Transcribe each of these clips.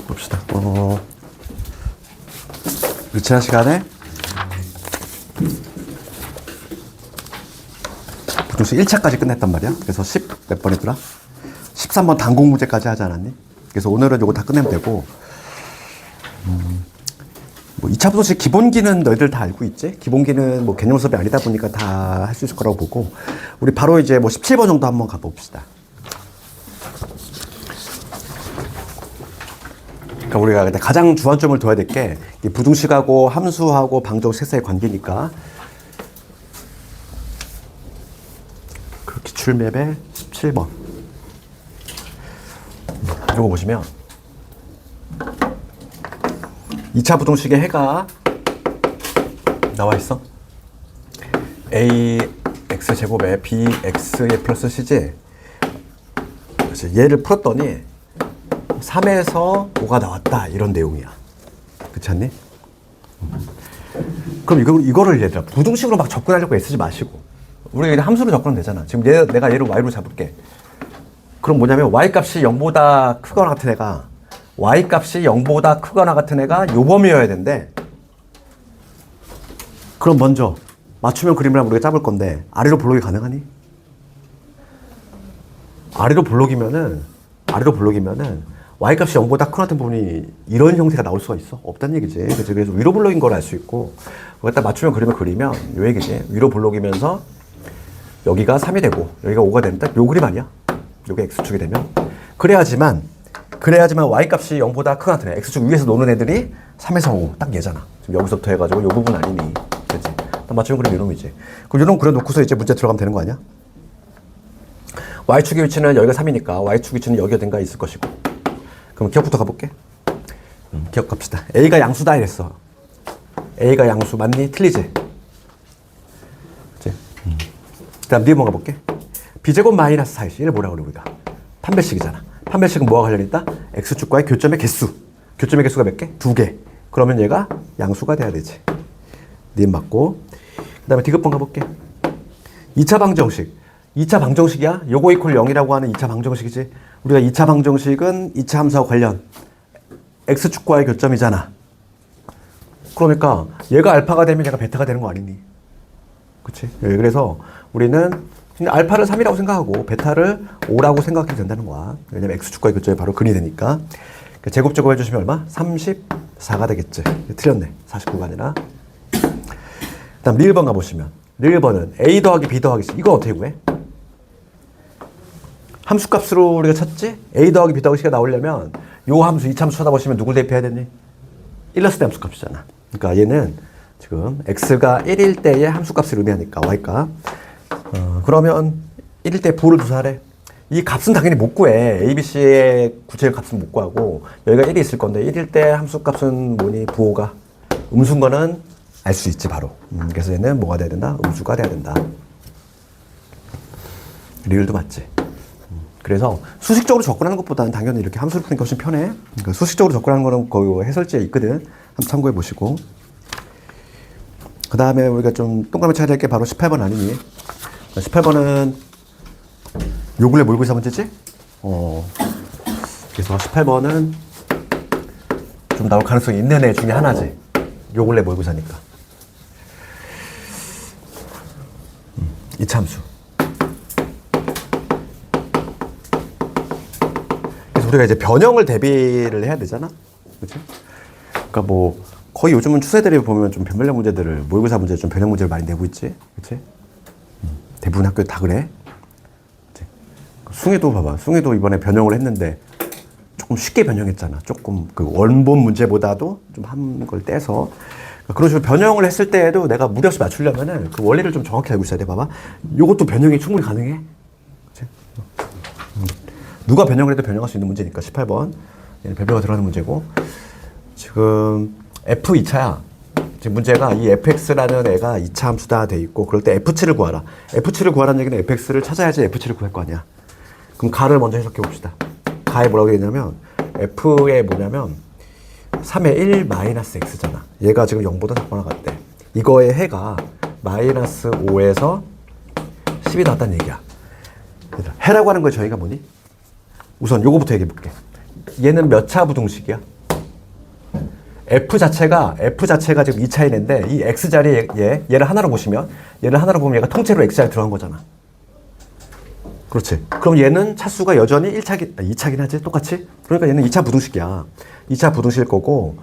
봅시다. 지난 시간에 부등식 1차까지 끝냈단 말이야. 그래서 10 몇 번이더라? 13번 단공 문제까지 하지 않았니? 그래서 오늘은 이거 다 끝내면 되고, 뭐 2차 부등식 기본기는 너희들 다 알고 있지? 기본기는 뭐 개념 수업이 아니다 보니까 다 할 수 있을 거라고 보고, 우리 바로 이제 뭐 17번 정도 한번 가봅시다. 그러니까 우리가 가장 주안점을 둬야 될 게 부등식하고 함수하고 방정식 사이의 관계니까. 그 기출맵의 17번. 이거 보시면 2차 부등식의 해가 나와 있어. ax제곱에 bx의 플러스 c지. 얘를 풀었더니 3에서 5가 나왔다 이런 내용이야. 그렇지 않니? 그럼 이거를 얘들아 부등식으로 막 접근하려고 애쓰지 마시고 우리가 이제 함수로 접근하면 되잖아. 지금 내가 얘를 y로 잡을게. 그럼 뭐냐면 y 값이 0보다 크거나 같은 애가 y 값이 0보다 크거나 같은 애가 요 범위여야 된대. 그럼 먼저 맞춤형 그림을 우리가 잡을 건데 아래로 블록이 가능하니? 아래로 블록이면은 y값이 0보다 큰 같은 부분이 이런 형태가 나올 수가 있어? 없다는 얘기지. 그래서 위로 블록인 걸 알 수 있고 거기다 맞춤형 그림을 그리면 요 얘기지. 위로 블록이면서 여기가 3이 되고 여기가 5가 되는 딱 요 그림 아니야? 요게 x축이 되면 그래야지만 y값이 0보다 큰 같은 애 x축 위에서 노는 애들이 3에서 5 딱 얘잖아. 지금 여기서부터 해가지고 요 부분 아니니. 그치? 딱 맞춤형 그림 이놈이지. 그럼 이런 그려놓고서 이제 문제 들어가면 되는 거 아니야? y축의 위치는 여기가 3이니까 y축 위치는 여기 어딘가 있을 것이고. 그럼 기억부터 가볼게. 기억 갑시다. a가 양수다 이랬어. a가 양수 맞니? 틀리지? 그치? 다음 니은 가볼게. b제곱 마이너스 4이지. 얘를 뭐라고 그래 우리가? 판별식이잖아. 판별식은 뭐와 관련이 있다? x축과의 교점의 개수. 교점의 개수가 몇 개? 2개. 그러면 얘가 양수가 돼야 되지. 니은 맞고. 그 다음에 디귿번 가볼게. 2차 방정식. 2차 방정식이야? 요거 이퀄 0이라고 하는 2차 방정식이지. 우리가 2차 방정식은 2차 함수와 관련 x축과의 교점이잖아. 그러니까 얘가 알파가 되면 얘가 베타가 되는 거 아니니? 그치? 예, 그래서 우리는 그냥 알파를 3이라고 생각하고 베타를 5라고 생각해도 된다는 거야. 왜냐면 x축과의 교점이 바로 근이 되니까. 제곱제곱 해주시면 얼마? 34가 되겠지. 틀렸네. 49가 아니라. 그 다음 리을번 가보시면 리을번은 a 더하기 b 더하기 c. 이거 어떻게 구해? 함수값으로 우리가 쳤지? a 더하기 b 더하기 c가 나오려면 요 함수, 이차 함수 찾아보시면 누굴 대입해야 되니? 1넣었을 때 함수값이잖아. 그러니까 얘는 지금 x가 1일 때의 함수값을 의미하니까 y값. 그러면 1일 때 부호를 두사하래. 이 값은 당연히 못 구해. a, b, c의 구체적 값은 못 구하고 여기가 1이 있을 건데 1일 때 함수값은 뭐니? 부호가. 음수인 거는 알 수 있지 바로. 그래서 얘는 뭐가 돼야 된다? 음수가 돼야 된다. 리을도 맞지. 그래서 수식적으로 접근하는 것보다는 당연히 이렇게 함수를 푸는 게 훨씬 편해. 그러니까 수식적으로 접근하는 거는 거의 해설지에 있거든. 한번 참고해 보시고. 그 다음에 우리가 좀 동그라미 쳐야 될 게 바로 18번 아니니? 18번은 요 근래 모의고사 문제지? 그래서 18번은 좀 나올 가능성이 있는 애 중에 하나지. 요 근래 모의고사니까. 2차 함수. 우리가 이제 변형을 대비를 해야 되잖아. 그치? 그러니까 뭐 거의 요즘은 추세들이 보면 좀 변별력 문제들을 모의고사 문제 좀 변형 문제를 많이 내고 있지. 그치? 대부분 학교 다 그래. 그치? 숭이도 봐봐. 숭이도 이번에 변형을 했는데 조금 쉽게 변형했잖아. 조금 그 원본 문제보다도 좀 한 걸 떼서. 그런 식으로 변형을 했을 때에도 내가 무리 없이 맞추려면은 그 원리를 좀 정확히 알고 있어야 돼. 봐봐. 요것도 변형이 충분히 가능해. 그치? 누가 변형을 해도 변형할 수 있는 문제니까 18번 별표가 들어가는 문제고 지금 F2차야. 지금 문제가 이 fx라는 애가 2차 함수다 돼 있고 그럴 때 f7을 구하라. f7을 구하라는 얘기는 fx를 찾아야지 f7을 구할 거 아니야. 그럼 가를 먼저 해석해 봅시다. 가에 뭐라고 되냐면 f에 뭐냐면 3의 1 마이너스 x잖아. 얘가 지금 0보다 작거나 같대. 이거의 해가 마이너스 5에서 10이 나왔다는 얘기야. 얘들아, 해라고 하는 거에 저희가 뭐니? 우선 요거부터 얘기해 볼게. 얘는 몇 차 부등식이야? F 자체가 지금 2차인 애인데 이 X 자리에 얘를 하나로 보시면 얘가 통째로 X 자리에 들어간 거잖아. 그렇지. 그럼 얘는 차수가 여전히 2차긴 하지 똑같이. 그러니까 얘는 2차 부등식이야. 2차 부등식일 거고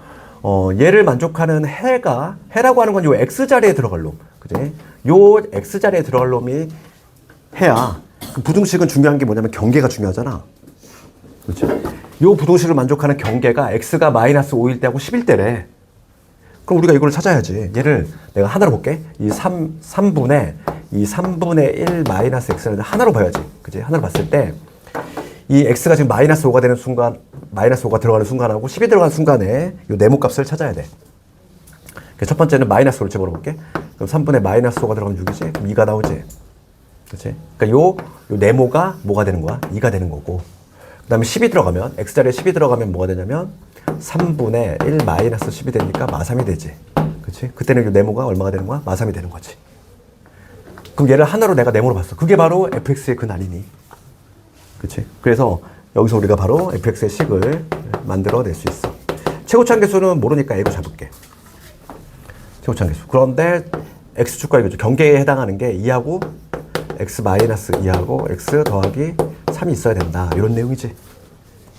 얘를 만족하는 해라고 하는 건 요 X 자리에 들어갈 놈. 그지? 요 X 자리에 들어갈 놈이 해야. 그 부등식은 중요한 게 뭐냐면 경계가 중요하잖아. 그렇지? 요 부등식을 만족하는 경계가 x가 마이너스 5일 때하고 10일 때래. 그럼 우리가 이걸 찾아야지. 얘를 내가 하나로 볼게. 이 3분의 1 마이너스 x를 하나로 봐야지. 그치? 하나로 봤을 때 이 x가 지금 마이너스 5가 되는 순간, 마이너스 5가 들어가는 순간하고 10이 들어가는 순간에 요 네모값을 찾아야 돼. 첫 번째는 마이너스 5를 집어넣어볼게. 그럼 3분의 마이너스 5가 들어가면 6이지? 그럼 2가 나오지? 그치? 그러니까 요 네모가 뭐가 되는 거야? 2가 되는 거고. 그 다음에 10이 들어가면, x자리에 10이 들어가면 뭐가 되냐면 3분의 1 마이너스 10이 되니까 마삼이 되지. 그치? 그때는 이 네모가 얼마가 되는 거야? 마삼이 되는 거지. 그럼 얘를 하나로 내가 네모로 봤어. 그게 바로 fx의 근알이니. 그치? 그래서 여기서 우리가 바로 fx의 식을 만들어낼 수 있어. 최고차항계수는 모르니까 a로 잡을게. 최고차항계수. 그런데 x축과 이거죠. 경계에 해당하는 게 2하고 x 마이너스 2하고 x 더하기 3이 있어야 된다. 이런 내용이지.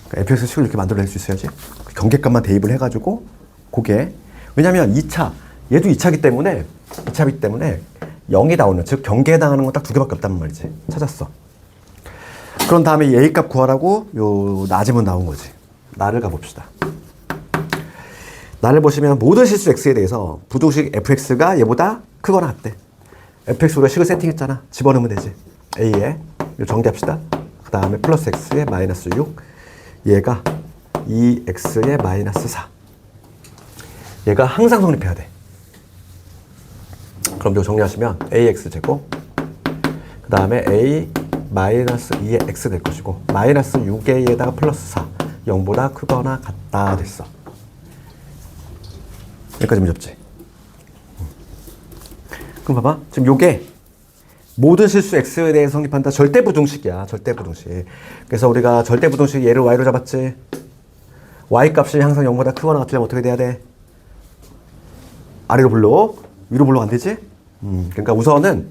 그러니까 fx 식을 이렇게 만들어낼 수 있어야지. 경계값만 대입을 해가지고 그게 왜냐면 2차 얘도 2차기 때문에 0이 나오는 즉 경계에 해당하는 건 딱 두 개밖에 없단 말이지. 찾았어. 그런 다음에 이 a값 구하라고 요 나지문 나온 거지. 나를 가봅시다. 나를 보시면 모든 실수 x에 대해서 부등식 fx가 얘보다 크거나 같대. fx 우리가 식을 세팅했잖아. 집어넣으면 되지. a에 정리합시다. 그 다음에 플러스 x에 마이너스 6 얘가 2x에 마이너스 4 얘가 항상 성립해야 돼. 그럼 이거 정리하시면 ax제곱 그 다음에 a 마이너스 2의 x 될 것이고 마이너스 6a에다가 플러스 4 0보다 크거나 같다 됐어. 여기까지 문제 없지? 그럼 봐봐. 지금 요게 모든 실수 x에 대해 성립한다. 절대부등식이야. 절대부등식. 그래서 우리가 절대부등식 얘를 y로 잡았지. y 값이 항상 0보다 크거나 같으려면 어떻게 돼야 돼? 아래로 블록, 위로 블록 안 되지? 그러니까 우선은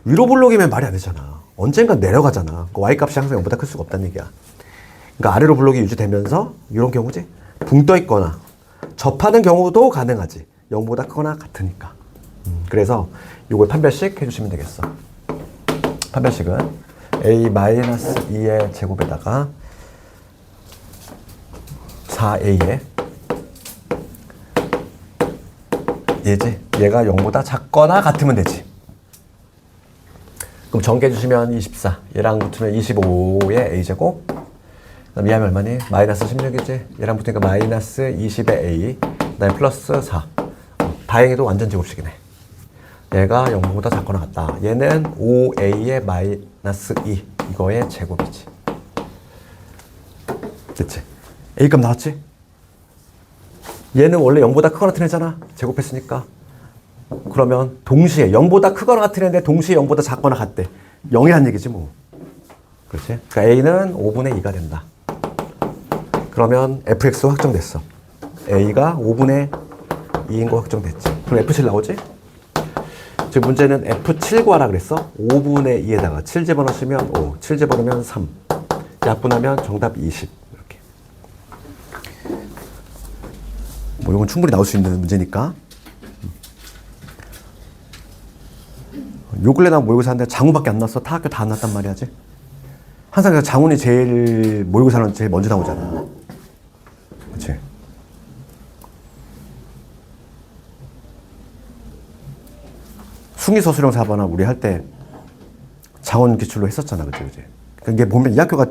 위로 블록이면 말이 안 되잖아. 언젠간 내려가잖아. 그 y 값이 항상 0보다 클 수가 없다는 얘기야. 그러니까 아래로 블록이 유지되면서 이런 경우지. 붕 떠 있거나 접하는 경우도 가능하지. 0보다 크거나 같으니까. 그래서 이걸 판별식 해주시면 되겠어. 판별식은 a-2의 제곱에다가 4a에 얘지. 얘가 0보다 작거나 같으면 되지. 그럼 전개 주시면 24. 얘랑 붙으면 25의 a제곱. 그다음 이하면 얼마니? 마이너스 16이지. 얘랑 붙으니까 마이너스 20의 a. 그다음에 플러스 4. 다행히도 완전 제곱식이네. 얘가 0보다 작거나 같다. 얘는 5a의 마이너스 2 이거의 제곱이지. 됐지? a값 나왔지? 얘는 원래 0보다 크거나 같은 애잖아. 제곱했으니까. 그러면 동시에 0보다 크거나 같은 애인데 동시에 0보다 작거나 같대. 0이란 얘기지 뭐. 그렇지? 그러니까 a는 5분의 2가 된다. 그러면 fx 확정됐어. a가 5분의 2인 거 확정됐지. 그럼 f7 나오지? 지금 문제는 F7 구하라 그랬어. 5분의 2에다가 7 집어넣으시면 5, 7 집어넣으면 3. 약분하면 정답 20. 이렇게. 뭐 이건 충분히 나올 수 있는 문제니까. 요 근래 나 모의고사 하는데 장우밖에 안 나왔어. 타 학교 다 안 났단 말이야지. 항상 장훈이 제일 모의고사는 제일 먼저 나오잖아. 그치? 숭의서술형 4번은 우리 할 때 장원 기출로 했었잖아. 그치? 그러니까 이게 보면 이 학교가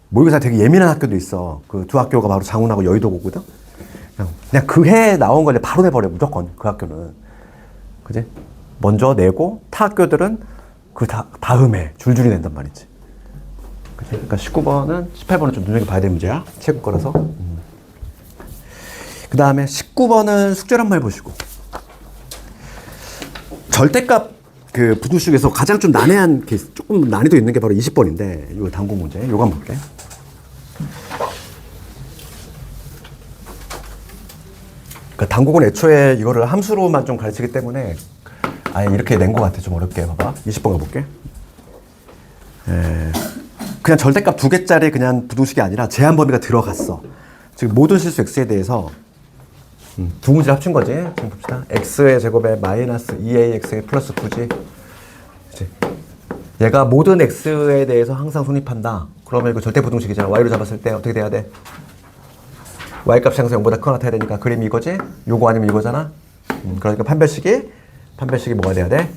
모의고사 되게 예민한 학교도 있어. 그 두 학교가 바로 장훈하고 여의도고거든. 그냥 그 해 나온 거 이제 바로 내버려. 무조건 그 학교는. 그지? 먼저 내고 타 학교들은 그 다음에 줄줄이 낸단 말이지. 그치? 그러니까 19번은 18번은 좀 눈여겨 봐야 될 문제야. 최고 거라서. 그 다음에 19번은 숙제를 한번 해보시고. 절대값 그 부등식에서 가장 좀 난해한 케이스, 조금 난이도 있는 게 바로 20번인데 이거 단국 문제. 이거 한번 볼게. 그러니까 단국은 애초에 이거를 함수로만 좀 가르치기 때문에 아예 이렇게 낸 것 같아. 좀 어렵게. 봐봐. 20번 가볼게. 그냥 절대값 2개짜리 그냥 부등식이 아니라 제한 범위가 들어갔어. 지금 모든 실수 x에 대해서 두 문제를 합친 거지. 지금 봅시다. x의 제곱에 마이너스 2ax의 플러스 9지. 그치? 얘가 모든 x에 대해서 항상 성립한다. 그러면 이거 절대 부등식이잖아. y로 잡았을 때 어떻게 돼야 돼? y 값이 항상 0보다 크거나 같아야 되니까 그림이 이거지? 요거 아니면 이거잖아? 그러니까 판별식이 뭐가 돼야 돼?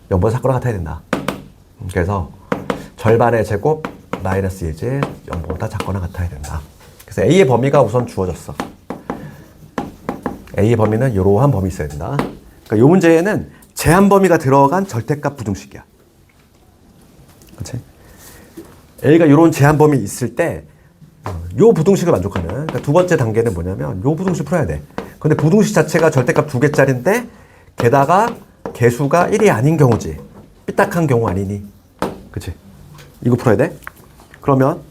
0보다 작거나 같아야 된다. 그래서 절반의 제곱 마이너스 1지 0보다 작거나 같아야 된다. 그래서 a의 범위가 우선 주어졌어. a의 범위는 이러한 범위 있어야 된다. 그러니까 이 문제에는 제한 범위가 들어간 절대값 부등식이야. 그렇지? a가 이런 제한 범위 있을 때 요 부등식을 만족하는, 그러니까 두 번째 단계는 뭐냐면 요 부등식 풀어야 돼. 근데 부등식 자체가 절대값 2개짜리인데 게다가 개수가 1이 아닌 경우지. 삐딱한 경우 아니니. 그치? 이거 풀어야 돼. 그러면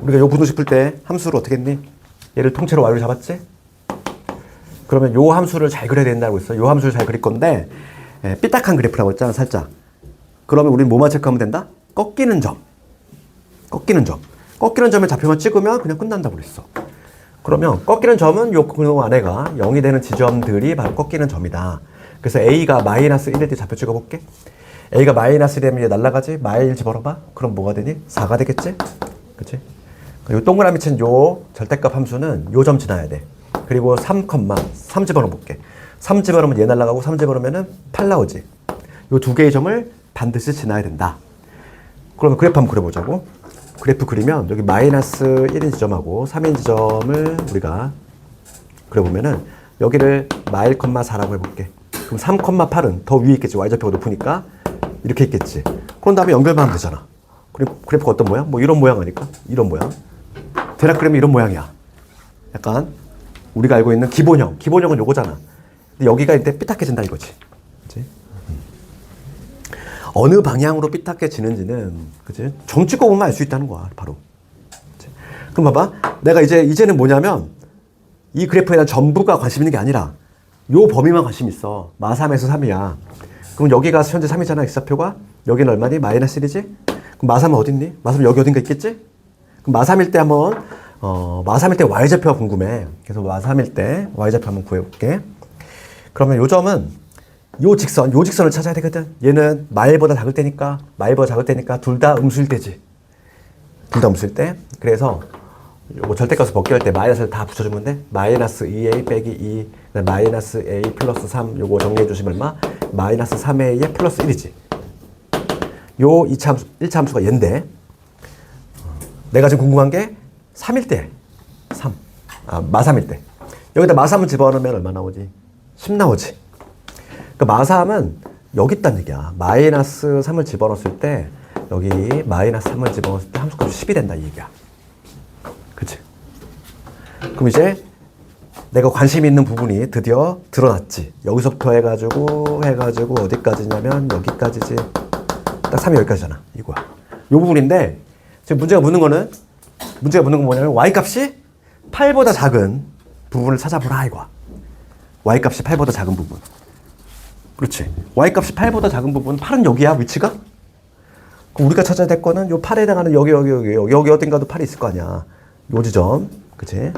우리가 요 부등식 풀 때 함수를 어떻게 했니? 얘를 통째로 y로 잡았지? 그러면 요 함수를 잘 그려야 된다고 했어. 요 함수를 잘 그릴 건데 삐딱한 그래프라고 했잖아, 살짝. 그러면 우리는 뭐만 체크하면 된다? 꺾이는 점. 꺾이는 점에 좌표만 찍으면 그냥 끝난다고 그랬어. 그러면 꺾이는 점은 요 근호 안에가 0이 되는 지점들이 바로 꺾이는 점이다. 그래서 a가 마이너스 1일 때 좌표 찍어볼게. a가 마이너스 1 되면 얘 날라가지? 마이 1 집어넣어봐. 그럼 뭐가 되니? 4가 되겠지? 그치? 요 동그라미 친 요 절대값 함수는 요 점 지나야 돼. 그리고 3, 3 집어넣어볼게. 3 집어넣으면 얘 날라가고 3 집어넣으면은 8 나오지. 요 두 개의 점을 반드시 지나야 된다. 그러면 그래프 한번 그려보자고. 그래프 그리면 여기 마이너스 1인 지점하고 3인 지점을 우리가 그려보면은 여기를 마일, 4라고 해볼게. 그럼 3, 8은 더 위에 있겠지. y좌표가 높으니까 이렇게 있겠지. 그런 다음에 연결만 하면 되잖아. 그리고 그래프가 어떤 모양? 뭐 이런 모양 아닐까? 이런 모양. 대략 그리면 이런 모양이야. 약간 우리가 알고 있는 기본형. 기본형은 요거잖아. 근데 여기가 이제 삐딱해진다 이거지. 그치? 어느 방향으로 삐딱해지는지는, 그치? 점 찍고 보면 알 수 있다는 거야, 바로. 그치? 그럼 봐봐. 내가 이제는 뭐냐면, 이 그래프에 대한 전부가 관심 있는 게 아니라, 요 범위만 관심 있어. 마3에서 3이야. 그럼 여기가 현재 3이잖아, x좌표가. 여기는 얼마니? 마이너스 1이지? 그럼 마3은 어딨니? 마3은 여기 어딘가 있겠지? 그럼 마3일 때 한번, 마3일 때 y좌표가 궁금해. 그래서 마3일 때 y좌표 한번 구해볼게. 그러면 요 점은, 요 직선을 찾아야 되거든. 얘는 마일보다 작을 때니까 둘 다 음수일 때지. 둘 다 음수일 때. 그래서 요거 절대값을 벗겨할 때 마이너스를 다 붙여주면 돼. 마이너스 2a 빼기 2, 마이너스 a 플러스 3, 요거 정리해 주시면 얼마? 마이너스 3a에 플러스 1이지. 요 1차 함수가 얘인데, 내가 지금 궁금한 게 3일 때, 마3일 때. 여기다 마3을 집어넣으면 얼마 나오지? 10 나오지. 그러니까 마3은 여기 있다는 얘기야. 마이너스 3을 집어넣었을 때 여기 마이너스 3을 집어넣었을 때 함수값이 10이 된다 이 얘기야. 그치? 그럼 이제 내가 관심 있는 부분이 드디어 드러났지. 여기서부터 해가지고 어디까지냐면 여기까지지. 딱 3이 여기까지잖아. 이거야. 요 부분인데 지금 문제가 묻는 건 뭐냐면 y값이 8보다 작은 부분을 찾아보라 이거야. y값이 8보다 작은 부분. 그렇지. y값이 8보다 작은 부분, 8은 여기야, 위치가? 그럼 우리가 찾아야 될 거는 요 8에 해당하는 여기 어딘가도 8이 있을 거 아니야. 요 지점. 그치?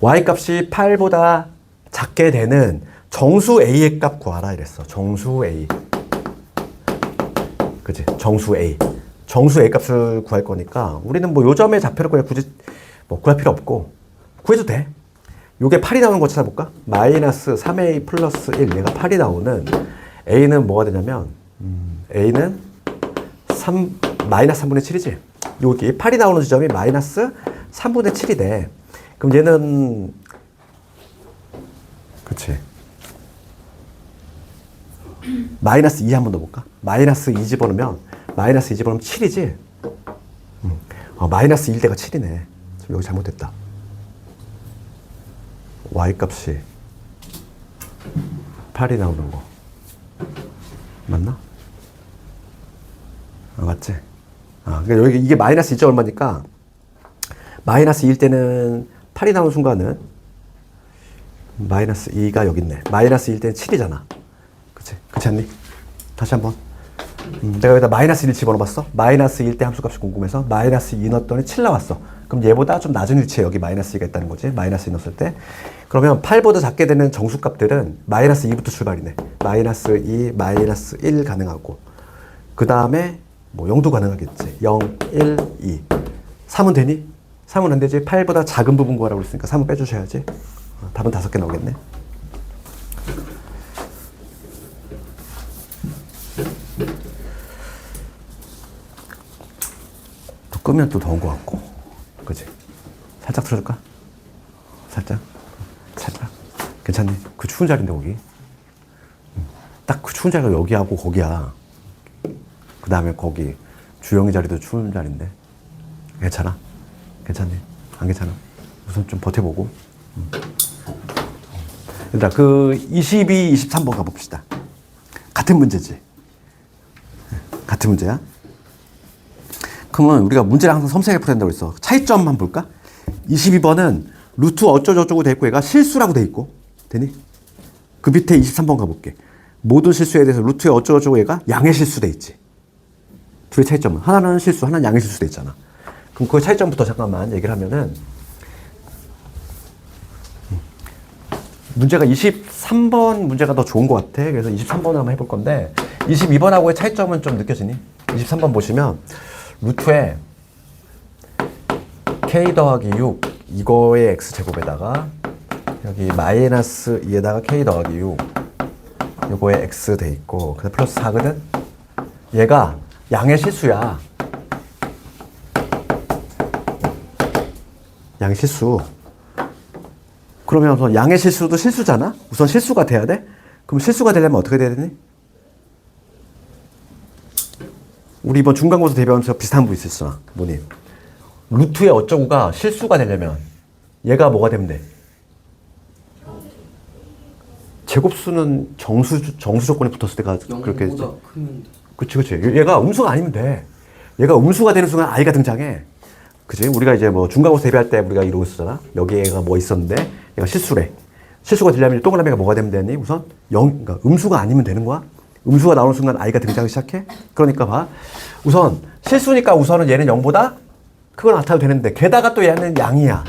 y값이 8보다 작게 되는 정수 a의 값 구하라 이랬어. 정수 a. 그치? 정수 a. 정수 a 값을 구할 거니까 우리는 뭐 요 점의 좌표를 그냥 굳이 뭐 구할 필요 없고 구해도 돼. 요게 8이 나오는 거 찾아볼까? 마이너스 3a 플러스 1 얘가 8이 나오는 a는 뭐가 되냐면 a는 마이너스 3분의 7이지. 여기 8이 나오는 지점이 마이너스 3분의 7이 돼. 그럼 얘는 그치 마이너스 2 한번 넣어볼까? 마이너스 2 집어넣으면 7이지? 마이너스 1대가 7이네. 여기 잘못됐다. y값이 8이 나오는 거. 맞나? 아, 맞지? 아, 그러니까 여기 이게 마이너스 2점 얼마니까 마이너스 2일 때는 8이 나오는 순간은 마이너스 2가 여기 있네. 마이너스 1일 때는 7이잖아. 그치? 그렇지 않니? 다시 한번. 내가 여기다 마이너스 1을 집어넣어봤어. 마이너스 1때 함수값이 궁금해서 마이너스 2 넣었더니 7 나왔어. 그럼 얘보다 좀 낮은 위치에 여기 마이너스 2가 있다는 거지. 마이너스 2 넣었을 때. 그러면 8보다 작게 되는 정수값들은 마이너스 2부터 출발이네. 마이너스 2, 마이너스 1 가능하고 그 다음에 뭐 0도 가능하겠지. 0, 1, 2. 3은 되니? 3은 안 되지. 8보다 작은 부분 구하라고 그랬으니까 3은 빼주셔야지. 답은 5개 나오겠네. 또 끄면 또 더운 것 같고. 그치? 살짝 틀어줄까? 살짝? 살짝? 괜찮니? 그 추운 자리인데 거기. 딱 그 추운 자리가 여기하고 거기야. 그 다음에 거기 주영이 자리도 추운 자리인데. 괜찮아? 괜찮니? 안 괜찮아? 우선 좀 버텨보고. 얘들아, 그 22, 23번 가봅시다. 같은 문제지. 같은 문제야. 그러면 우리가 문제를 항상 섬세하게 풀어야 된다고 했어. 차이점만 볼까? 22번은 루트 어쩌고저쩌고 돼 있고 얘가 실수라고 돼 있고. 되니? 그 밑에 23번 가볼게. 모든 실수에 대해서 루트에 어쩌고저쩌고 얘가 양의 실수 돼 있지. 둘의 차이점은 하나는 실수, 하나는 양의 실수 돼 있잖아. 그럼 그 차이점부터 잠깐만 얘기를 하면은 문제가 23번 문제가 더 좋은 것 같아. 그래서 23번 한번 해볼 건데 22번하고의 차이점은 좀 느껴지니? 23번 보시면 루트에 k 더하기 6 이거의 x제곱에다가 여기 마이너스 2에다가 k 더하기 6 요거에 x 돼 있고 그다음 플러스 4거든? 얘가 양의 실수야. 양의 실수. 그러면 우선 양의 실수도 실수잖아? 우선 실수가 돼야 돼? 그럼 실수가 되려면 어떻게 돼야 되니? 우리 이번 중간고사 대비하면서 비슷한 분 있었어. 뭐니? 루트의 어쩌고가 실수가 되려면 얘가 뭐가 되면 돼? 제곱수는 정수 조건이 붙었을 때가 그렇게 되지. 그치. 얘가 음수가 아니면 돼. 얘가 음수가 되는 순간 i가 등장해. 그치? 우리가 이제 뭐 중간고사 대비할 때 우리가 이러고 있었잖아. 여기 얘가 뭐 있었는데 얘가 실수래. 실수가 되려면 동그라미가 뭐가 되면 되니? 우선 그러니까 음수가 아니면 되는 거야. 음수가 나오는 순간 i가 등장하기 시작해. 그러니까 봐. 우선 실수니까 우선은 얘는 0보다 크거나 같아도 되는데 게다가 또 얘는 양이야.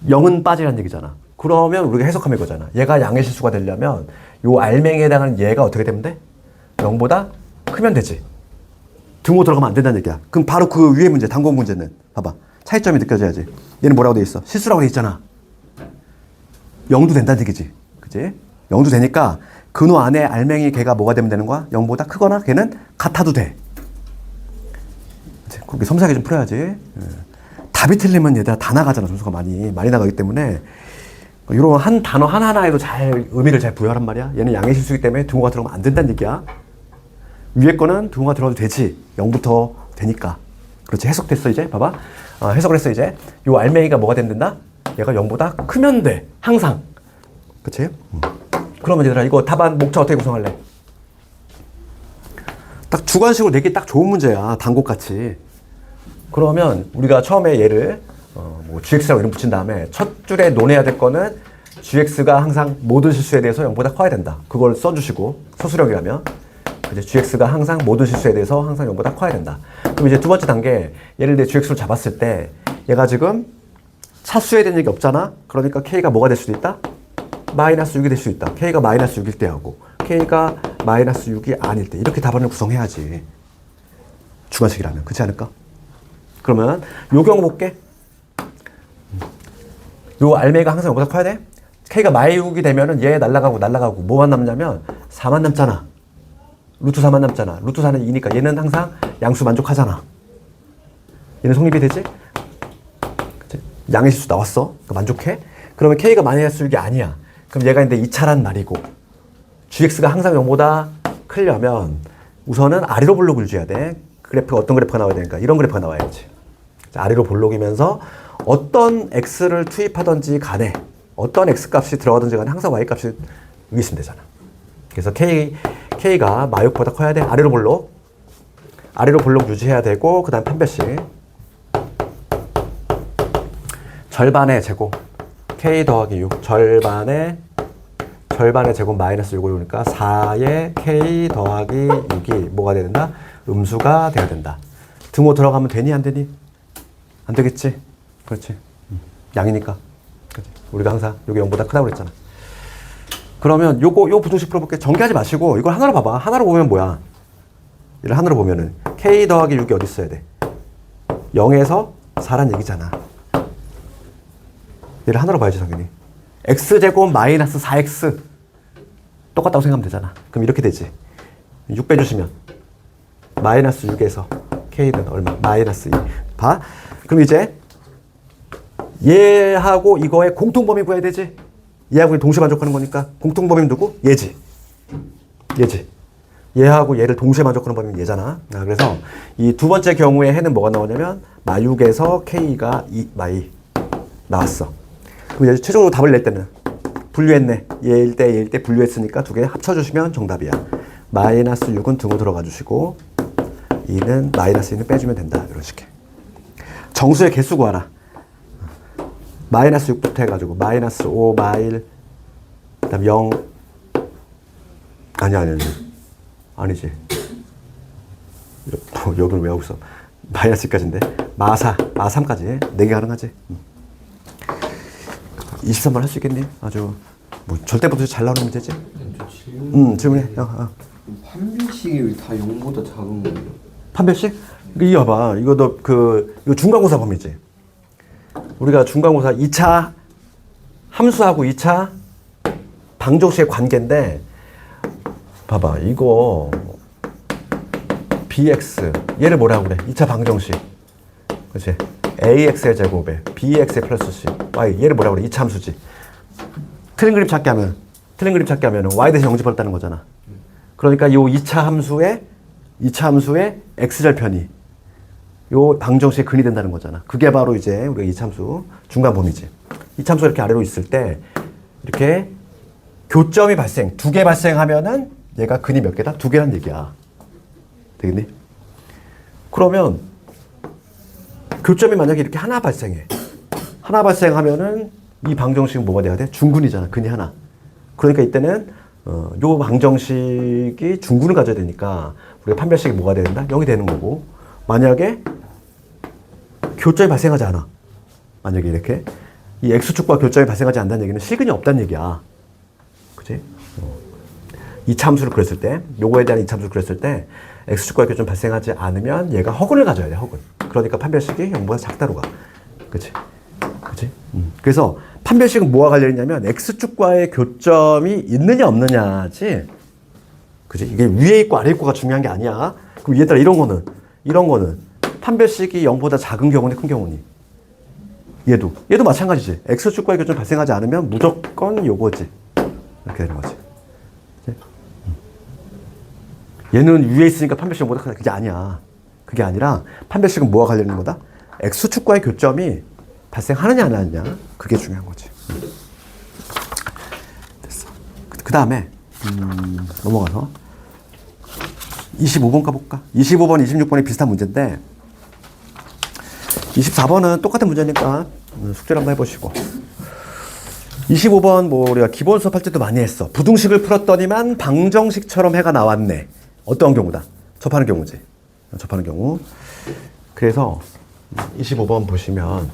0은 빠지라는 얘기잖아. 그러면 우리가 해석하면 이거잖아. 얘가 양의 실수가 되려면 요 알맹이에 해당하는 얘가 어떻게 되면 돼? 0보다 크면 되지. 등호 들어가면 안 된다는 얘기야. 그럼 바로 그 위에 문제, 단공 문제는 봐봐. 차이점이 느껴져야지. 얘는 뭐라고 돼 있어? 실수라고 돼 있잖아. 0도 된다는 얘기지. 그치? 0도 되니까 근호 안에 알맹이 걔가 뭐가 되면 되는 거야? 0보다 크거나 걔는 같아도 돼. 그렇게 섬세하게 좀 풀어야지. 답이 틀리면 얘들아 다 나가잖아. 점수가 많이 나가기 때문에 이런 한 단어 하나하나에도 잘 의미를 잘 부여하란 말이야. 얘는 양의 실수이기 때문에 등호가 들어가면 안 된다는 얘기야. 위에 거는 등호가 들어가도 되지. 0부터 되니까. 그렇지. 해석됐어 이제. 봐봐. 해석을 했어 이제. 요 알맹이가 뭐가 된다? 얘가 0보다 크면 돼. 항상. 그치? 그러면 얘들아 이거 답안 목차 어떻게 구성할래? 딱 주관식으로 내기 딱 좋은 문제야. 단곡같이. 그러면 우리가 처음에 얘를 뭐 gx라고 이름 붙인 다음에 첫 줄에 논해야 될 거는 gx가 항상 모든 실수에 대해서 0보다 커야 된다. 그걸 써주시고 서술형이라면 이제 gx가 항상 모든 실수에 대해서 항상 0보다 커야 된다. 그럼 이제 두 번째 단계 예를 들어 gx를 잡았을 때 얘가 지금 차수에 대한 얘기 없잖아. 그러니까 k가 뭐가 될 수도 있다? 마이너스 6이 될 수 있다. k가 마이너스 6일 때 하고 k가 마이너스 6이 아닐 때 이렇게 답안을 구성해야지. 주관식이라면. 그렇지 않을까? 그러면 요 경우 볼게. 요 알맹이가 항상 0보다 커야 돼? k가 마이 6이 되면은 얘 날라가고 뭐만 남냐면 4만 남잖아. 루트 4만 남잖아. 루트 4는 2니까 얘는 항상 양수 만족하잖아. 얘는 성립이 되지? 그치? 양의 실수 나왔어. 그러니까 만족해? 그러면 k가 마이너스 6이 아니야. 그럼 얘가 이제 2차란 말이고 gx가 항상 0보다 크려면 우선은 아래로 볼록을 줘야 돼. 그래프가 어떤 그래프가 나와야 되니까 이런 그래프가 나와야지. 아래로 볼록이면서 어떤 x를 투입하든지 간에 어떤 x 값이 들어가든지 간에 항상 y 값이 여기 있으면 되잖아. 그래서 K가 마육보다 커야 돼. 아래로 볼록 유지해야 되고, 그 다음 판별식. 절반의 제곱. K 더하기 6. 절반의 제곱 마이너스 6을 오니까 4의 K 더하기 6이 뭐가 돼야 된다? 음수가 돼야 된다. 등호 들어가면 되니 안 되니? 안 되겠지? 그렇지. 양이니까. 그렇지. 우리가 항상 요게 0보다 크다고 그랬잖아. 그러면 요 부등식 풀어볼게. 전개하지 마시고 이걸 하나로 봐봐. 하나로 보면 뭐야? 이를 하나로 보면은 K 더하기 6이 어디 있어야 돼? 0에서 4란 얘기잖아. 얘를 하나로 봐야지 당연히. X제곱 마이너스 4X 똑같다고 생각하면 되잖아. 그럼 이렇게 되지. 6 빼주시면 마이너스 6에서 K는 얼마? 마이너스 2. 봐. 그럼 이제 얘하고 이거의 공통범위 구해야 되지. 얘하고 동시에 만족하는 거니까 공통범위는 누구? 얘지. 얘하고 얘를 동시에 만족하는 범위는 얘잖아. 그래서 이 두 번째 경우에 해는 뭐가 나오냐면 마6에서 K가 2 나왔어. 그럼 이제 최종적으로 답을 낼 때는 분류했네. 얘일 때 분류했으니까 두 개 합쳐주시면 정답이야. 마이너스 6은 등호 들어가 주시고 2는 마이너스 2는 빼주면 된다. 이런 식의. 정수의 개수 구하라. 마이너스 6부터 해가지고 마이너스 5 마일 그 다음 0 아니지. 여기를 왜 하고 있어? 마이너스 2까지인데 마4, 마3까지 4개 가능하지. 23번 할 수 있겠니? 아주 뭐 절대부터 잘 나오는 문제지? 질문해. 판별식이 왜 다 0보다 작은 거예요? 판별식? 이거 봐봐. 이거 중간고사 범위지. 우리가 중간고사 2차 함수하고 2차 방정식의 관계인데 봐봐. 이거 bx 얘를 뭐라고 그래? 2차 방정식. 그렇지? ax의 제곱에 bx의 플러스 c y 얘를 뭐라고 그래? 2차 함수지. 틀린 그림 찾기 하면 y 대신 0집어넣었다는 거잖아. 그러니까 이 2차 함수의 x절편이 요 방정식의 근이 된다는 거잖아. 그게 바로 이제 우리가 2차 함수 중간 범위지. 2차 함수가 이렇게 아래로 있을 때 이렇게 교점이 두 개 발생하면은 얘가 근이 몇 개다? 2개란 얘기야. 되겠니? 그러면 교점이 만약에 이렇게 하나 발생하면은 이 방정식은 뭐가 돼야 돼? 중근이잖아. 근이 하나. 그러니까 이때는 요 방정식이 중근을 가져야 되니까 우리가 판별식이 뭐가 된다? 0이 되는 거고, 만약에 교점이 발생하지 않아. 만약에 이렇게 이 x축과 교점이 발생하지 않는다는 얘기는 실근이 없다는 얘기야. 그치? 이차 함수를 그렸을 때, 요거에 대한 이차 함수를 그렸을 때 x축과 교점이 발생하지 않으면 얘가 허근을 가져야 돼. 허근. 그러니까 판별식이 0보다 작다로 가. 그치? 그래서 판별식은 뭐와 관련이냐면 x축과의 교점이 있느냐 없느냐지. 그치? 이게 위에 있고 아래 있고가 중요한 게 아니야. 그럼 얘들아 이런 거는 판별식이 0보다 작은 경우니 큰 경우니? 얘도 마찬가지지. x축과의 교점이 발생하지 않으면 무조건 요거지. 이렇게 되는 거지. 얘는 위에 있으니까 판별식은 0보다 크다. 그게 아니야. 그게 아니라 판별식은 뭐와 관련된 거다? x축과의 교점이 발생하느냐 안 하느냐. 그게 중요한 거지. 됐어. 그 다음에 넘어가서 25번 가볼까? 25번, 26번이 비슷한 문제인데 24번은 똑같은 문제니까 숙제를 한번 해보시고 25번 뭐 우리가 기본 수업할 때도 많이 했어. 부등식을 풀었더니만 방정식처럼 해가 나왔네. 어떤 경우다? 접하는 경우지. 접하는 경우. 그래서 25번 보시면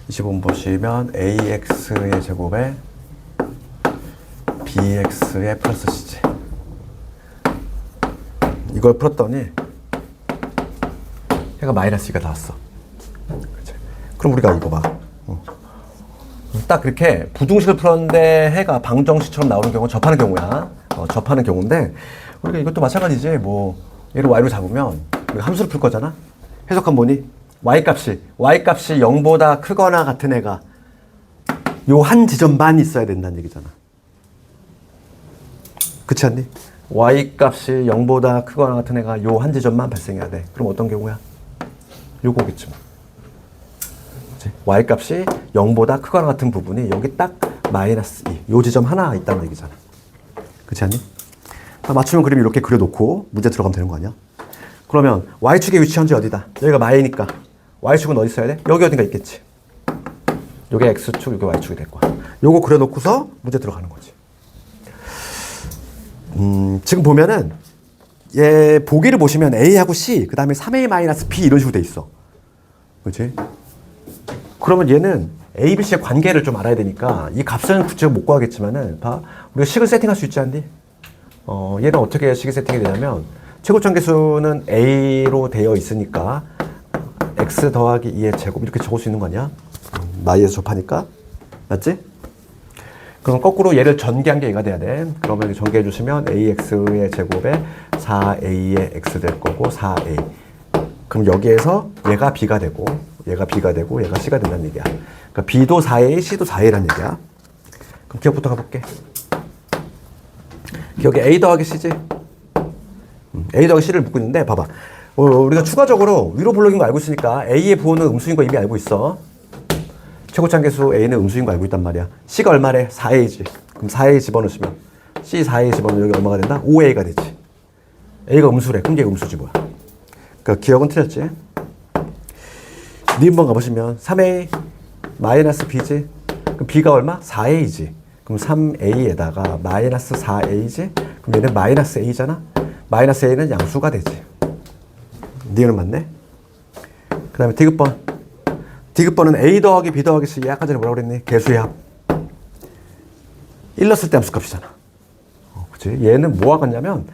25번 보시면 ax의 제곱에 bx의 플러스 c지. 이걸 풀었더니 해가 마이너스 2가 나왔어. 그치? 그럼 우리가 이거 봐. 딱 그렇게 부등식을 풀었는데 해가 방정식처럼 나오는 경우는 접하는 경우야. 접하는 경우인데 우리가 이것도 마찬가지지. 뭐 얘를 y로 잡으면 우리가 함수를 풀 거잖아. 해석한 보니 y값이 0보다 크거나 같은 애가 요 한 지점만 있어야 된다는 얘기잖아. 그렇지 않니? y값이 0보다 크거나 같은 애가 요 한 지점만 발생해야 돼. 그럼 어떤 경우야? 요거겠지 뭐. 그치? y 값이 0보다 크거나 같은 부분이 여기 딱 마이너스 2. 요 지점 하나 있다는 얘기잖아. 그렇지 않니? 맞추는 그림 이렇게 그려놓고 문제 들어가면 되는 거 아니야? 그러면 y축의 위치 현재 어디다? 여기가 마이니까 y축은 어디 있어야 돼? 여기 어딘가 있겠지. 요게 x축, 요게 y축이 될 거야. 요거 그려놓고서 문제 들어가는 거지. 지금 보면은 얘 보기를 보시면 A하고 C, 그 다음에 3A-B 이런 식으로 돼 있어. 그렇지? 그러면 얘는 A, B, C의 관계를 좀 알아야 되니까 이 값은 구체적으로 못 구하겠지만은 봐. 우리가 식을 세팅할 수 있지 않니? 얘는 어떻게 식이 세팅이 되냐면 최고점계수는 A로 되어 있으니까 X 더하기 2의 제곱 이렇게 적을 수 있는 거 아니야? 마이에서 접하니까. 맞지? 그럼 거꾸로 얘를 전개한 게 얘가 돼야 돼. 그러면 전개해 주시면 AX의 제곱에 4A의 X 될 거고 4A. 그럼 여기에서 얘가 B가 되고 얘가 B가 되고 얘가 C가 된다는 얘기야. 그러니까 B도 4A, C도 4A라는 얘기야. 그럼 기억부터 가볼게. 기억에 A 더하기 C지? A 더하기 C를 묻고 있는데 봐봐. 우리가 추가적으로 위로 블록인 거 알고 있으니까 A의 부호는 음수인 거 이미 알고 있어. 최고차계수 A는 음수인 거 알고 있단 말이야. C가 얼마래? 4A지. 그럼 4A 집어넣으시면 C 4A 집어넣으면 여기 얼마가 된다? 5A가 되지. A가 음수래. 그럼 얘가 음수지 뭐야. 그러니까 기억은 틀렸지. 니은번 가보시면 3A 마이너스 B지. 그럼 B가 얼마? 4A지. 그럼 3A에다가 마이너스 4A지. 그럼 얘는 마이너스 A잖아. 마이너스 A는 양수가 되지. 니은은 맞네. 그 다음에 디귿번. 디귿번은 A 더하기 B 더하기 C. 아까 전에 뭐라고 그랬니? 개수의 합. 1 넣었을 때 함수값이잖아. 그치? 얘는 뭐와 같냐면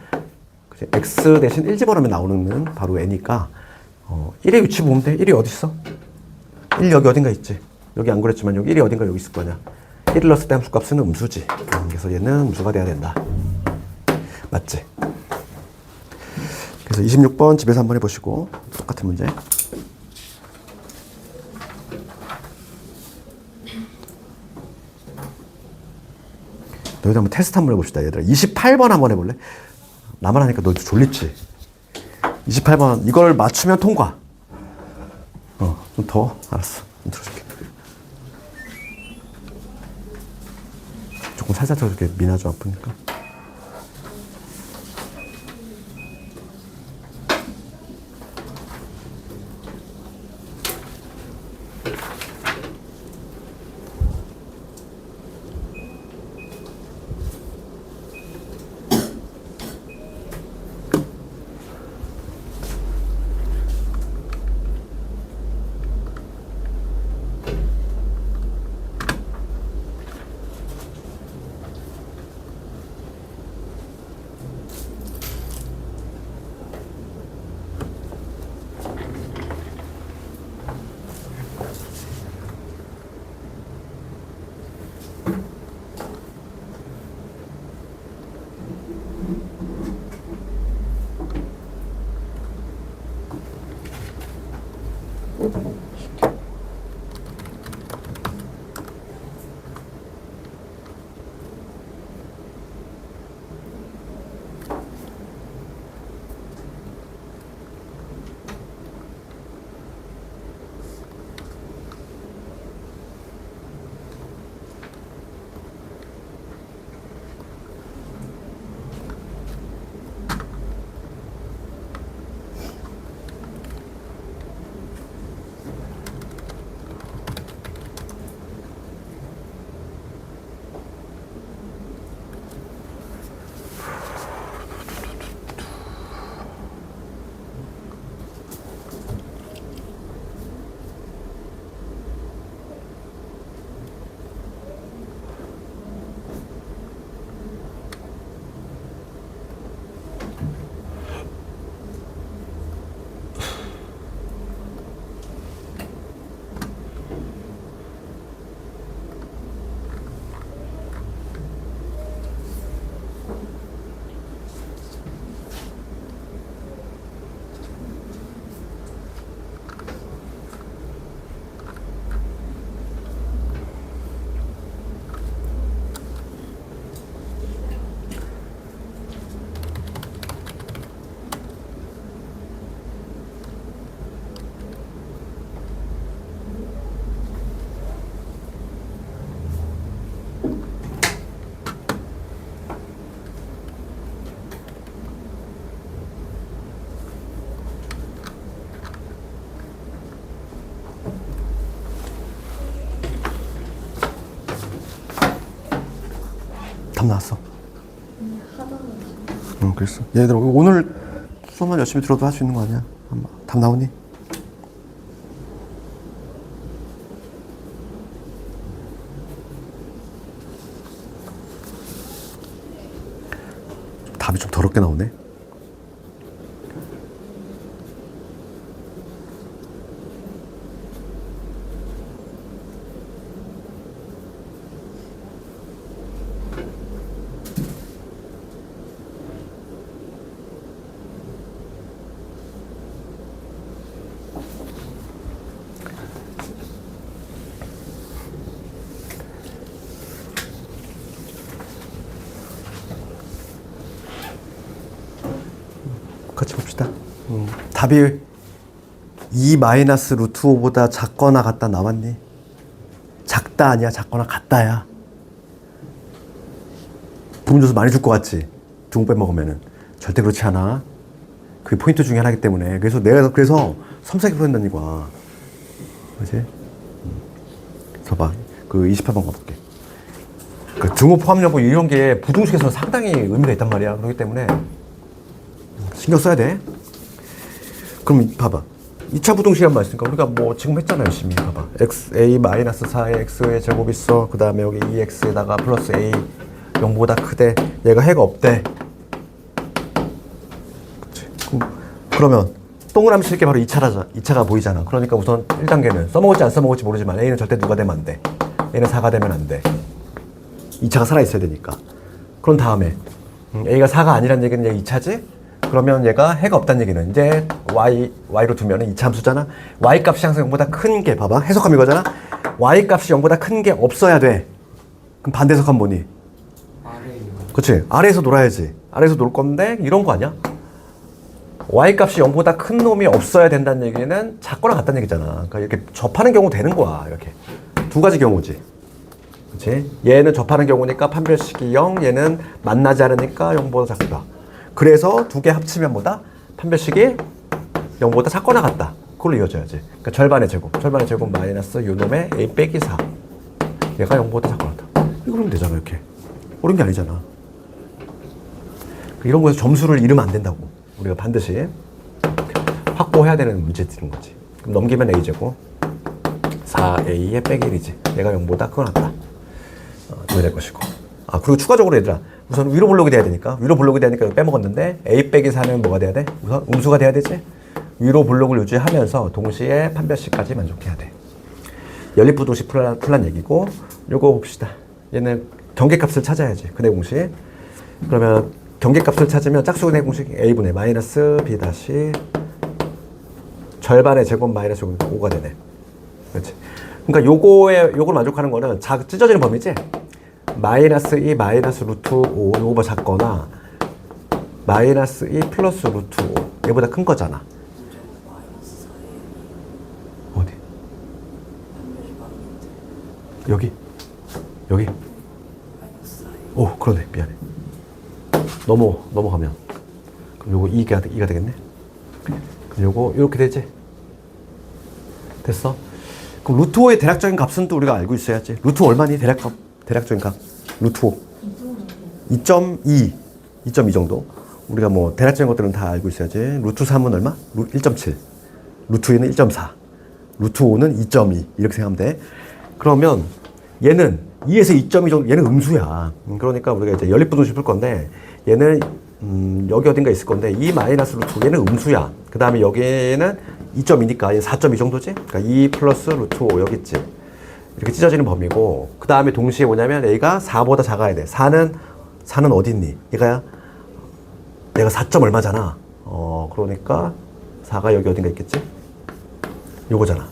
그치? X 대신 1 집어넣으면 나오는 바로 N이니까 1의 위치 보면 돼. 1이 어디 있어? 1 여기 어딘가 있지. 여기 안 그랬지만 여기 1이 어딘가 여기 있을 거냐. 1을 넣었을 때 함수값은 음수지. 그래서 얘는 음수가 돼야 된다. 맞지? 그래서 26번 집에서 한번 해보시고 똑같은 문제. 너희들 한번 테스트 한번 해봅시다. 얘들아 28번 한번 해볼래? 나만 하니까 너 졸립지? 28번 이걸 맞추면 통과. 좀 더 알았어. 좀 들어줄게. 조금 살살 들어줄게. 미나 좀 아프니까. 답 나왔어. 하다가 응, 그랬어. 얘들 오늘 수업만 열심히 들어도 할 수 있는 거 아니야? 답 나오니? 답이 좀 더럽게 나오네. 같이 봅시다. 답이 2 마이너스 루트 5보다 작거나 같다 나왔니? 작다 아니야? 작거나 같다야? 부분 조수 많이 줄 것 같지? 둥 빼먹으면은. 절대 그렇지 않아. 그게 포인트 중에 하나이기 때문에. 그래서 내가 그래서 섬세하게 풀었다는 이거야. 그치? 그래서 봐. 그 28번 가볼게. 그 등호 포함 여부 이런 게 부등식에서는 상당히 의미가 있단 말이야. 그렇기 때문에 신경 써야 돼. 그럼 봐봐. 2차 부등식이란 말 있으니까 우리가 뭐 지금 했잖아 열심히. 봐봐. a-4의 x의 제곱 있어. 그 다음에 여기 2x에다가 플러스 a 0보다 크대. 얘가 해가 없대. 그치. 그러면 동그라미 칠게 바로 2차가 보이잖아. 그러니까 우선 1단계는 써먹을지 안 써먹을지 모르지만 a는 절대 누가 되면 안 돼. a는 4가 되면 안 돼. 2차가 살아있어야 되니까. 그런 다음에 a가 4가 아니란 얘기는 얘 2차지? 그러면 얘가 해가 없다는 얘기는 이제 y로 두면은 2차 함수잖아. y 값이 항상 0보다 큰 게, 봐봐. 해석하면 이거잖아. y 값이 0보다 큰 게 없어야 돼. 그럼 반대 해석하면 뭐니? 아래요. 그치? 아래에서 놀아야지. 아래에서 놀 건데 이런 거 아니야? y 값이 0보다 큰 놈이 없어야 된다는 얘기는 작거나 같다는 얘기잖아. 그러니까 이렇게 접하는 경우 되는 거야. 이렇게. 두 가지 경우지. 그치? 얘는 접하는 경우니까 판별식이 0, 얘는 만나지 않으니까 0보다 작다. 그래서 두 개 합치면 뭐다? 판별식이 0보다 작거나 같다. 그걸로 이어져야지. 그러니까 절반의 제곱 마이너스 요 놈의 a 빼기 4. 얘가 0보다 작거나 같다. 이거 그러면 되잖아, 이렇게. 어려운 게 아니잖아. 이런 거에서 점수를 잃으면 안 된다고. 우리가 반드시 확보해야 되는 문제들인 거지. 그럼 넘기면 a제곱 4a의 빼기 1이지. 얘가 0보다 크거나 같다. 이거 될 것이고. 그리고 추가적으로 얘들아, 우선 위로 볼록이 돼야 되니까, 위로 볼록이 되니까 이거 빼먹었는데 a 빼기 4는 뭐가 돼야 돼? 우선 음수가 돼야 되지? 위로 볼록을 유지하면서 동시에 판별식까지 만족해야 돼. 연립부등식 풀란 얘기고, 요거 봅시다. 얘는 경계값을 찾아야지. 근해 공식. 그러면 경계값을 찾으면 짝수근해 공식 a분의 마이너스 b 다시 절반의 제곱 마이너스 5가 되네. 그렇지. 그러니까 요걸 만족하는 거는 찢어지는 범위지? 마이너스 2 마이너스 루트 5 요거보다 작거나 마이너스 2 플러스 루트 5 얘보다 큰 거잖아. 어디? 여기? 오, 그러네. 미안해. 넘어가면 그럼 요거 2가 되겠네. 그럼 요거 이렇게 되지? 됐어? 그럼 루트 5의 대략적인 값은 또 우리가 알고 있어야지. 루트 5 얼마니? 대략적인 값. 루트 5. 2.2 정도. 우리가 뭐 대략적인 것들은 다 알고 있어야지. 루트 3은 얼마? 1.7. 루트 2는 1.4. 루트 5는 2.2. 이렇게 생각하면 돼. 그러면 얘는 2에서 2.2 정도, 얘는 음수야. 그러니까 우리가 이제 연립부등식 풀 건데, 얘는 여기 어딘가 있을 건데 2 마이너스 루트 5, 얘는 음수야. 그 다음에 여기는 2.2니까 얘 4.2 정도지? 그러니까 2 플러스 루트 5 여기 있지. 이렇게 찢어지는 범위고, 그 다음에 동시에 뭐냐면 A가 4보다 작아야 돼. 4는 어디 있니? 얘가 4점 얼마잖아. 그러니까 4가 여기 어딘가 있겠지? 요거잖아.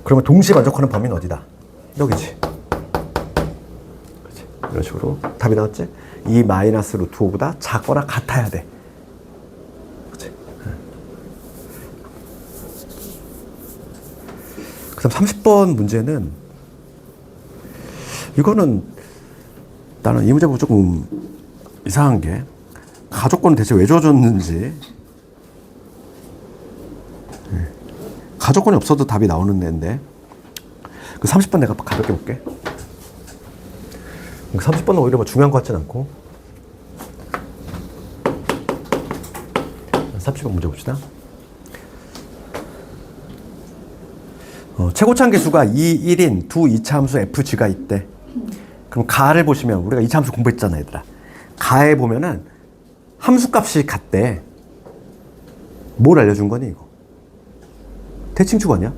그러면 동시에 만족하는 범위는 어디다? 여기지. 그렇지. 이런 식으로 답이 나왔지? 2 마이너스 루트 5보다 작거나 같아야 돼. 그렇지. 그 다음 30번 문제는, 이거는 나는 이 문제 보고 조금 이상한 게, 가족권은 대체 왜 줘줬는지. 가족권이 없어도 답이 나오는 애인데, 그 30번 내가 가볍게 볼게. 30번은 오히려 뭐 중요한 것 같진 않고. 30번 문제 봅시다. 최고참 계수가 2, 1인 두 이차함수 fg가 있대. 그럼 가를 보시면 우리가 이차함수 공부했잖아 얘들아. 가에 보면은 함수값이 같대. 뭘 알려준 거니 이거? 대칭축 아니야?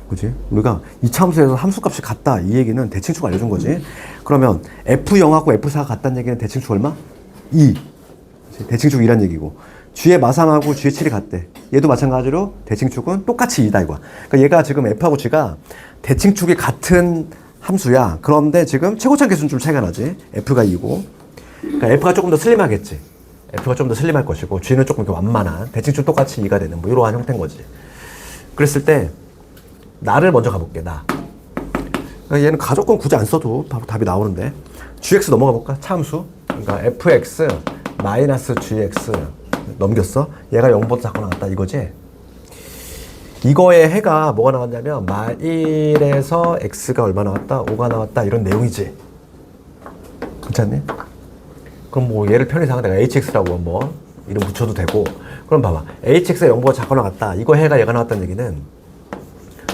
그치? 우리가 이차함수에서 함수값이 같다 이 얘기는 대칭축 알려준 거지. 그러면 F0하고 F4가 같다는 얘기는 대칭축 얼마? 2. 대칭축 2란 얘기고 G의 마3하고 G의 7이 같대. 얘도 마찬가지로 대칭축은 똑같이 2다 이거야. 그러니까 얘가 지금 F하고 G가 대칭축이 같은 함수야. 그런데 지금 최고참 계수는 좀 차이가 나지. F가 2고 그러니까 F가 조금 더 슬림하겠지. F가 좀 더 슬림할 것이고 G는 조금 이렇게 완만한 대칭축 똑같이 2가 되는 뭐 이러한 형태인 거지. 그랬을 때 나를 먼저 가볼게. 나. 그러니까 얘는 가족권 굳이 안 써도 바로 답이 나오는데 gx 넘어가 볼까? 차함수. 그러니까 fx 마이너스 gx 넘겼어. 얘가 0보다 작거나 같다 이거지. 이거의 해가 뭐가 나왔냐면 마1에서 x가 얼마 나왔다? 5가 나왔다 이런 내용이지. 괜찮니? 그럼 뭐 얘를 편의상 내가 hx라고 한번 이름 붙여도 되고. 그럼 봐봐. hx가 0보다 작거나 같다. 이거 해가 얘가 나왔다는 얘기는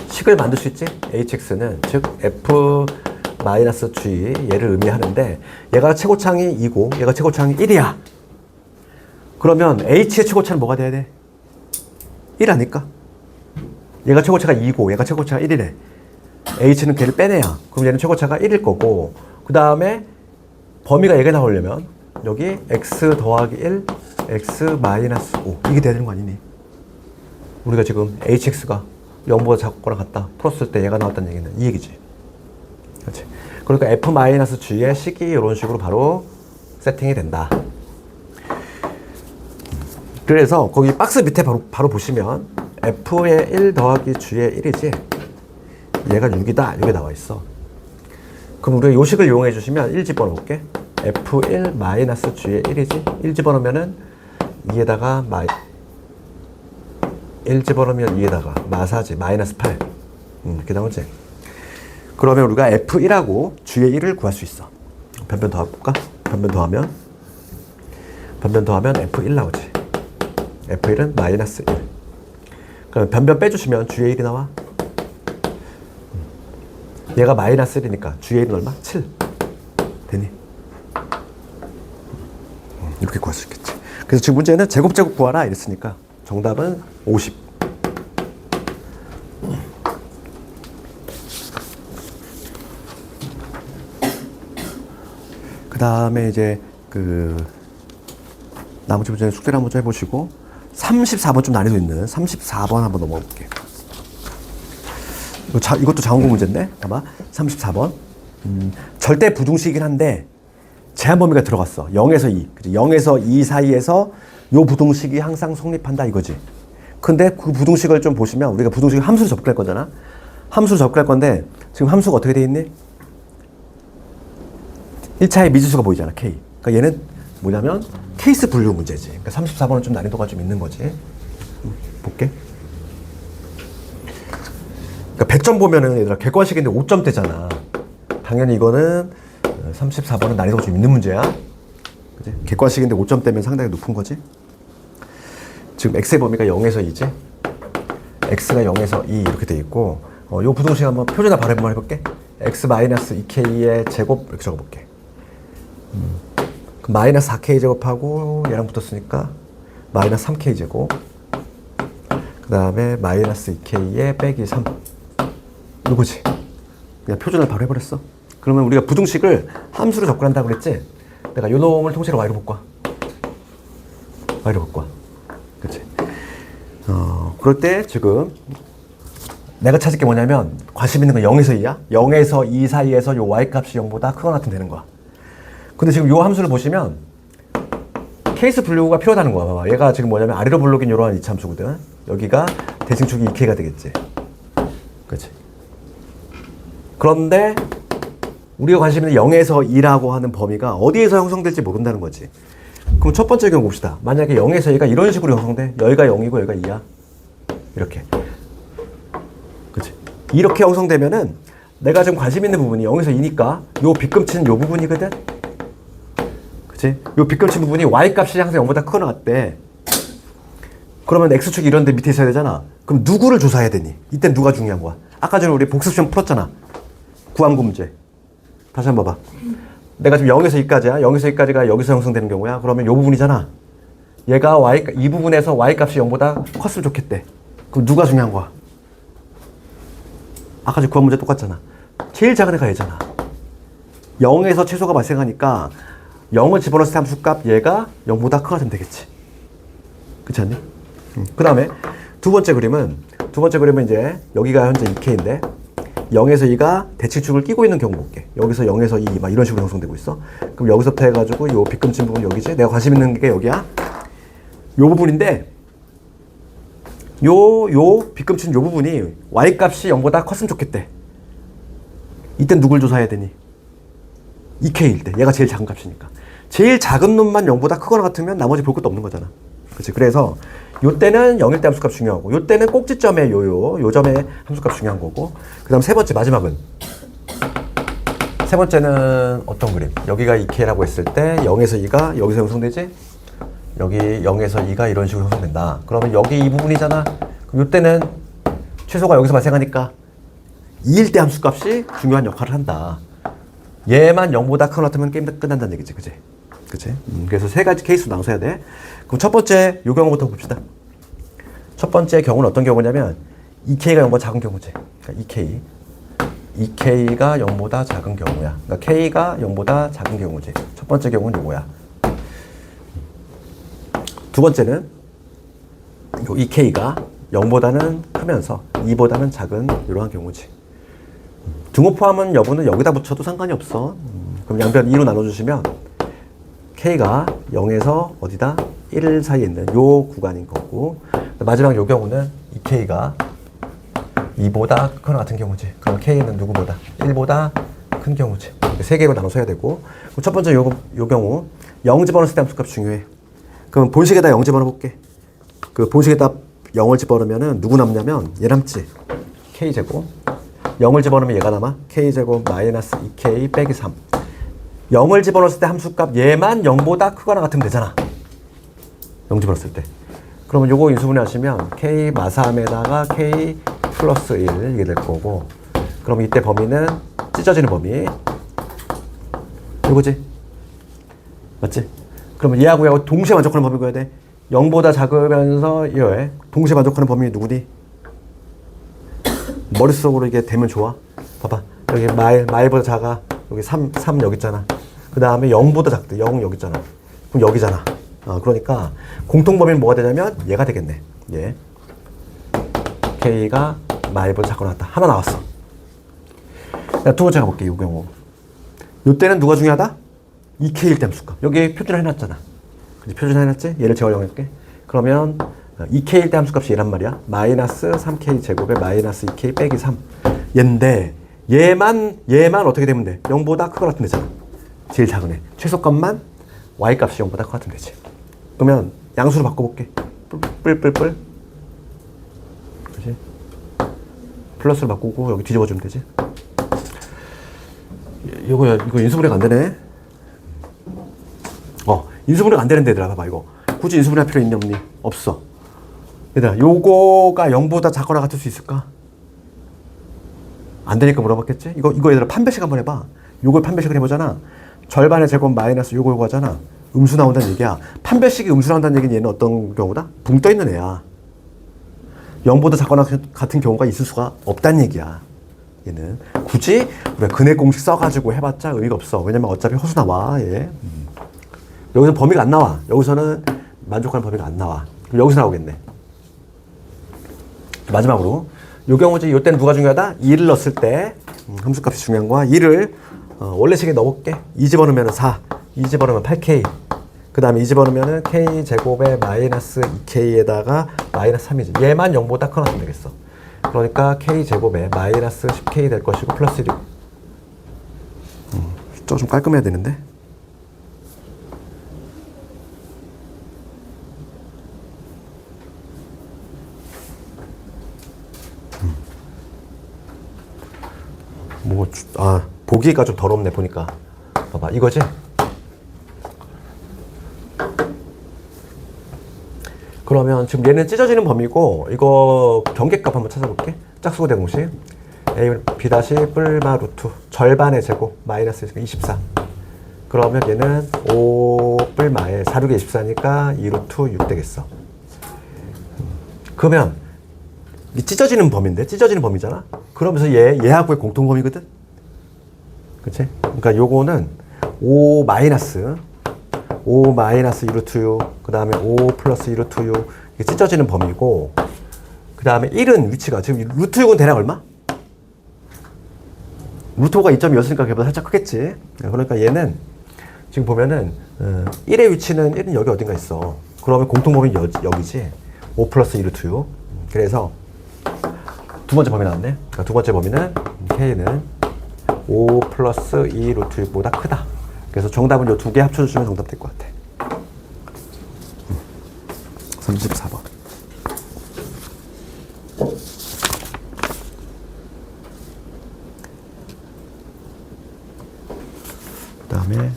식을 만들 수 있지? hx는 즉 f-g 얘를 의미하는데 얘가 최고창이 2고 얘가 최고창이 1이야. 그러면 h의 최고차는 뭐가 돼야 돼? 1 아닐까? 얘가 최고차가 2고 얘가 최고차가 1이래. h는 걔를 빼내야. 그럼 얘는 최고차가 1일 거고 그 다음에 범위가 얘가 나오려면 여기 x 더하기 1 x 마이너스 5 이게 돼야 되는 거 아니니? 우리가 지금 hx가 0보다 작거나 같다 풀었을 때 얘가 나왔다는 얘기는 이 얘기지. 그렇지? 그러니까 f-g의 식이 이런 식으로 바로 세팅이 된다. 그래서 거기 박스 밑에 바로 보시면 f의 1 더하기 g의 1이지 얘가 6이다 이게 나와 있어. 그럼 우리가 요 식을 이용해 주시면 1 집어넣을게. f1 마이너스 g의 1이지 1 집어넣으면은 2에다가 1 집어넣으면 2에다가 마사지 마이너스 8 이렇게 나오지. 그러면 우리가 f1하고 g의 1을 구할 수 있어. 변변 더해볼까? 변변 더하면 f1 나오지. f1은 마이너스 1. 그럼 변변 빼주시면 g의 1이 나와. 얘가 마이너스 1이니까 g의 1은 얼마? 7 되니? 이렇게 구할 수 있겠지. 그래서 지금 문제는 제곱 구하라 이랬으니까 정답은 50. 그 다음에 이제 나머지 문제는 숙제를 한번 좀 해보시고 34번 좀 난이도 있는 34번 한번 넘어가 볼게요. 이것도 자원고 문제인데 봐봐. 34번 절대 부등식이긴 한데 제한 범위가 들어갔어. 0에서 2. 그치? 0에서 2 사이에서 요 부등식이 항상 성립한다 이거지. 근데 그 부등식을 좀 보시면 우리가 부등식을 함수로 접근할 거잖아. 함수로 접근할 건데 지금 함수가 어떻게 돼 있니? 1차의 미지수가 보이잖아. K. 그러니까 얘는 뭐냐면 케이스 분류 문제지. 그러니까 34번은 좀 난이도가 좀 있는 거지. 볼게. 그러니까 100점 보면은 얘들아 객관식인데 5점대잖아. 당연히 이거는 34번은 난이도가 좀 있는 문제야. 그치? 객관식인데 5점대면 상당히 높은 거지. 지금 x의 범위가 0에서 2지. x가 0에서 2 이렇게 돼 있고 요 부등식 한번 표준화 발음을 해볼게. x-2k의 제곱 이렇게 적어볼게. 그럼 마이너스 4k 제곱하고 얘랑 붙었으니까 마이너스 3k 제곱. 그 다음에 마이너스 2k에 빼기 3. 이거지. 그냥 표준화를 바로 해버렸어. 그러면 우리가 부등식을 함수로 접근한다고 그랬지? 내가 요 놈을 통째로 y로 바꿔. y로 바꿔. 그치? 그럴 때 지금 내가 찾을 게 뭐냐면 관심 있는 건 0에서 2야. 0에서 2 사이에서 요 y값이 0보다 크거나 같으면 되는 거야. 근데 지금 요 함수를 보시면 케이스 분류가 필요하다는 거야. 봐봐. 얘가 지금 뭐냐면 아래로 불러긴 요러한 이차함수거든. 여기가 대칭축이 2k가 되겠지. 그치? 그런데 우리가 관심 있는 0에서 2라고 하는 범위가 어디에서 형성될지 모른다는 거지. 그럼 첫 번째 경우 봅시다. 만약에 0에서 2가 이런 식으로 형성돼. 여기가 0이고 여기가 2야. 이렇게. 그치? 이렇게 형성되면은 내가 지금 관심 있는 부분이 0에서 2니까 요 빗금치는 요 부분이거든. 그치? 요 빗금치 부분이 y값이 항상 0보다 크거나 같대. 그러면 x축이 이런데 밑에 있어야 되잖아. 그럼 누구를 조사해야 되니? 이때 누가 중요한 거야? 아까 전에 우리 복습시험 풀었잖아. 구함구 문제. 다시 한번 봐봐. 내가 지금 0에서 2까지야. 0에서 2까지가 여기서 형성되는 경우야. 그러면 요 부분이잖아. 얘가 이 부분에서 y값이 0보다 컸으면 좋겠대. 그럼 누가 중요한 거야? 아까 전 구함 문제 똑같잖아. 제일 작은 애가 얘잖아. 0에서 최소가 발생하니까 0을 집어넣었을 때 함수값 얘가 0보다 크가 되면 되겠지. 그렇지 않니? 그 다음에 두 번째 그림은 이제 여기가 현재 2K인데 0에서 2가 대칭축을 끼고 있는 경우 볼게. 여기서 0에서 2 막 이런 식으로 형성되고 있어. 그럼 여기서부터 해가지고 요 빗금친 부분 여기지. 내가 관심 있는 게 여기야. 요 부분인데 요 빗금친 요 부분이 y값이 0보다 컸으면 좋겠대. 이땐 누굴 조사해야 되니? 2K일 때. 얘가 제일 작은 값이니까. 제일 작은 놈만 0보다 크거나 같으면 나머지 볼 것도 없는 거잖아. 그치? 그래서 요 때는 0일 때 함수값 중요하고 요 때는 꼭지점에 요 점에 함수값 중요한 거고 그 다음 세 번째 마지막은 세 번째는 어떤 그림? 여기가 2K라고 했을 때 0에서 2가 여기서 형성되지? 여기 0에서 2가 이런 식으로 형성된다. 그러면 여기 이 부분이잖아. 그럼 요 때는 최소가 여기서 발생하니까 2일 때 함수값이 중요한 역할을 한다. 얘만 0보다 크거나 같으면 게임 끝난다는 얘기지. 그치? 그치? 그래서 세 가지 케이스로 나눠서야 돼. 그럼 첫 번째 요 경우부터 봅시다. 첫 번째 경우는 어떤 경우냐면 2K가 0보다 작은 경우지. 그러니까 2K가 0보다 작은 경우야. 그러니까 K가 0보다 작은 경우지. 첫 번째 경우는 요거야. 두 번째는 요 2K가 0보다는 크면서 2보다는 작은 이러한 경우지. 등호 포함은 여부는 여기다 붙여도 상관이 없어. 그럼 양변 2로 나눠주시면 K가 0에서 어디다? 1 사이에 있는 요 구간인 거고 마지막 요 경우는 2K가 2보다 크거나 같은 경우지. 그럼 K는 누구보다? 1보다 큰 경우지. 세 개로 나눠서 해야 되고 첫 번째 요 경우 0 집어넣었을 때 함수값 중요해. 그럼 본식에다 0 집어넣어볼게. 그 본식에다 0을 집어넣으면 누구 남냐면 얘 남지. K제곱 0을 집어넣으면 얘가 남아. K제곱 마이너스 2K 빼기 3 0을 집어넣었을 때 함수값 얘만 0보다 크거나 같으면 되잖아. 0 집어넣었을 때. 그러면 요거 인수분해 하시면 K 마삼에다가 K 플러스 1 이게 될 거고 그럼 이때 범위는 찢어지는 범위 요거지. 맞지? 그러면 얘하고 동시에 만족하는 범위 그어야 돼. 0보다 작으면서 얘 동시에 만족하는 범위 누구니? 머릿속으로 이게 되면 좋아. 봐봐. 여기 마일보다 작아. 여기 3 여기 있잖아. 그 다음에 0보다 작대. 0 여기 있잖아. 그럼 여기잖아. 그러니까 공통범위는 뭐가 되냐면 얘가 되겠네. 얘. K가 마일보다 작거나 같다. 하나 나왔어. 두 번째 가볼게. 이 경우. 요 때는 누가 중요하다? 2K일 때 함수값. 여기 표준을 해놨잖아. 그치? 표준을 해놨지? 얘를 재활용할게. 그러면 2K일 때 함수값이 얘란 말이야. 마이너스 3K 제곱에 마이너스 2K 빼기 3. 얘인데 얘만 어떻게 되면 돼? 0보다 크거나 같으면 되잖아. 제일 작은 애. 최소값만 Y값이 0보다 크거나 같으면 되지. 그러면 양수로 바꿔볼게. 뿔뿔뿔. 그치? 플러스로 바꾸고 여기 뒤집어주면 되지. 이거 인수분해가 안 되네. 인수분해가 안 되는데 얘들아 봐봐 이거. 굳이 인수분해 할 필요 있니 없니? 없어. 얘들아 요거가 0보다 작거나 같을 수 있을까? 안 되니까 물어봤겠지? 이거 얘들아 판별식 한번 해봐. 요걸 판별식을 해보잖아. 절반의 제곱 마이너스 요거 하잖아. 음수 나온다는 얘기야. 판별식이 음수 나온다는 얘기는 얘는 어떤 경우다? 붕 떠있는 애야. 0보다 작거나 같은 경우가 있을 수가 없다는 얘기야. 얘는 굳이 우리가 근해 공식 써가지고 해봤자 의미가 없어. 왜냐면 어차피 허수 나와. 얘. 여기서 범위가 안 나와. 여기서는 만족하는 범위가 안 나와. 그럼 여기서 나오겠네. 마지막으로 요 경우지. 요 때는 누가 중요하다? 2를 넣었을 때 함수값이 중요한 거야. 2를 원래식에 넣어볼게. 2 집어넣으면 4, 2 집어넣으면 8K. 그 다음에 2 집어넣으면 K 제곱에 마이너스 2K에다가 마이너스 3이지. 얘만 0보다 크거나 하면 되겠어. 그러니까 K 제곱에 마이너스 10K 될 것이고 플러스 1. 숫자가 좀 깔끔해야 되는데. 보기가 좀 더럽네, 보니까. 봐봐, 이거지? 그러면 지금 얘는 찢어지는 범위고, 이거 경계값 한번 찾아볼게. 짝수고 대공식. A, B 다시 뿔마 루트. 절반의 제곱, 마이너스 24. 그러면 얘는 5 뿔마에 4, 6에 24니까 2 루트 6 되겠어. 그러면, 이 찢어지는 범위인데? 찢어지는 범위잖아? 그러면서 얘하고의 공통범위거든? 그치? 그러니까 요거는 5 마이너스 2 루트 6, 그 다음에 5 플러스 2 루트 6, 이게 찢어지는 범위고, 그 다음에 1은 위치가, 지금 루트 6은 대략 얼마? 루트 5가 2.2였으니까 걔보다 살짝 크겠지? 그러니까 얘는, 지금 보면은, 1의 위치는, 1은 여기 어딘가 있어. 그러면 공통범위 여기지? 5 플러스 2 루트 6. 그래서, 두 번째 범위 나왔네. 그러니까 두 번째 범위는, K는 5 플러스 2 루트 6보다 크다. 그래서 정답은 요 두 개 합쳐주시면 정답 될 것 같아. 34번. 그 다음에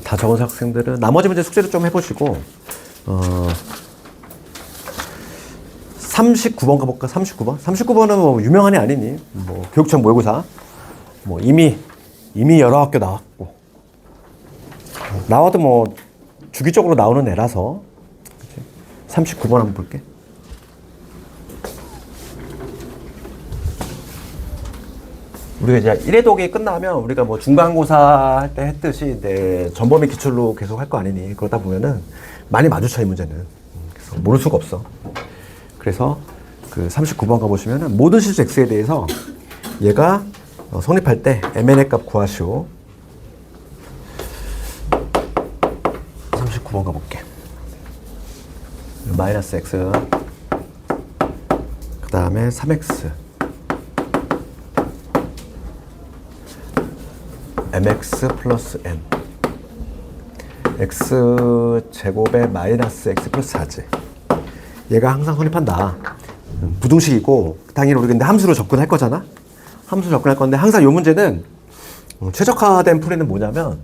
다 적은 학생들은 나머지 문제 숙제를 좀 해보시고 39번 가볼까? 39번? 39번은 뭐 유명한 애 아니니? 뭐 교육청 모의고사 뭐 이미 여러 학교 나왔고 나와도 뭐 주기적으로 나오는 애라서 그치? 39번 한번 볼게. 우리가 이제 1회 독이 끝나면 우리가 뭐 중간고사 할 때 했듯이 이제 전범위 기출로 계속 할 거 아니니? 그러다 보면은 많이 마주쳐 이 문제는. 그래서 모를 수가 없어. 그래서 그 39번 가보시면은 모든 실수 x에 대해서 얘가 성립할 때 mn의 값 구하시오. 39번 가볼게. 마이너스 x 그 다음에 3x mx 플러스 n x 제곱에 마이너스 x 플러스 4지. 얘가 항상 성립한다. 부등식이고 당연히 우리 근데 함수로 접근할 거잖아. 함수로 접근할 건데 항상 이 문제는 최적화된 풀이는 뭐냐면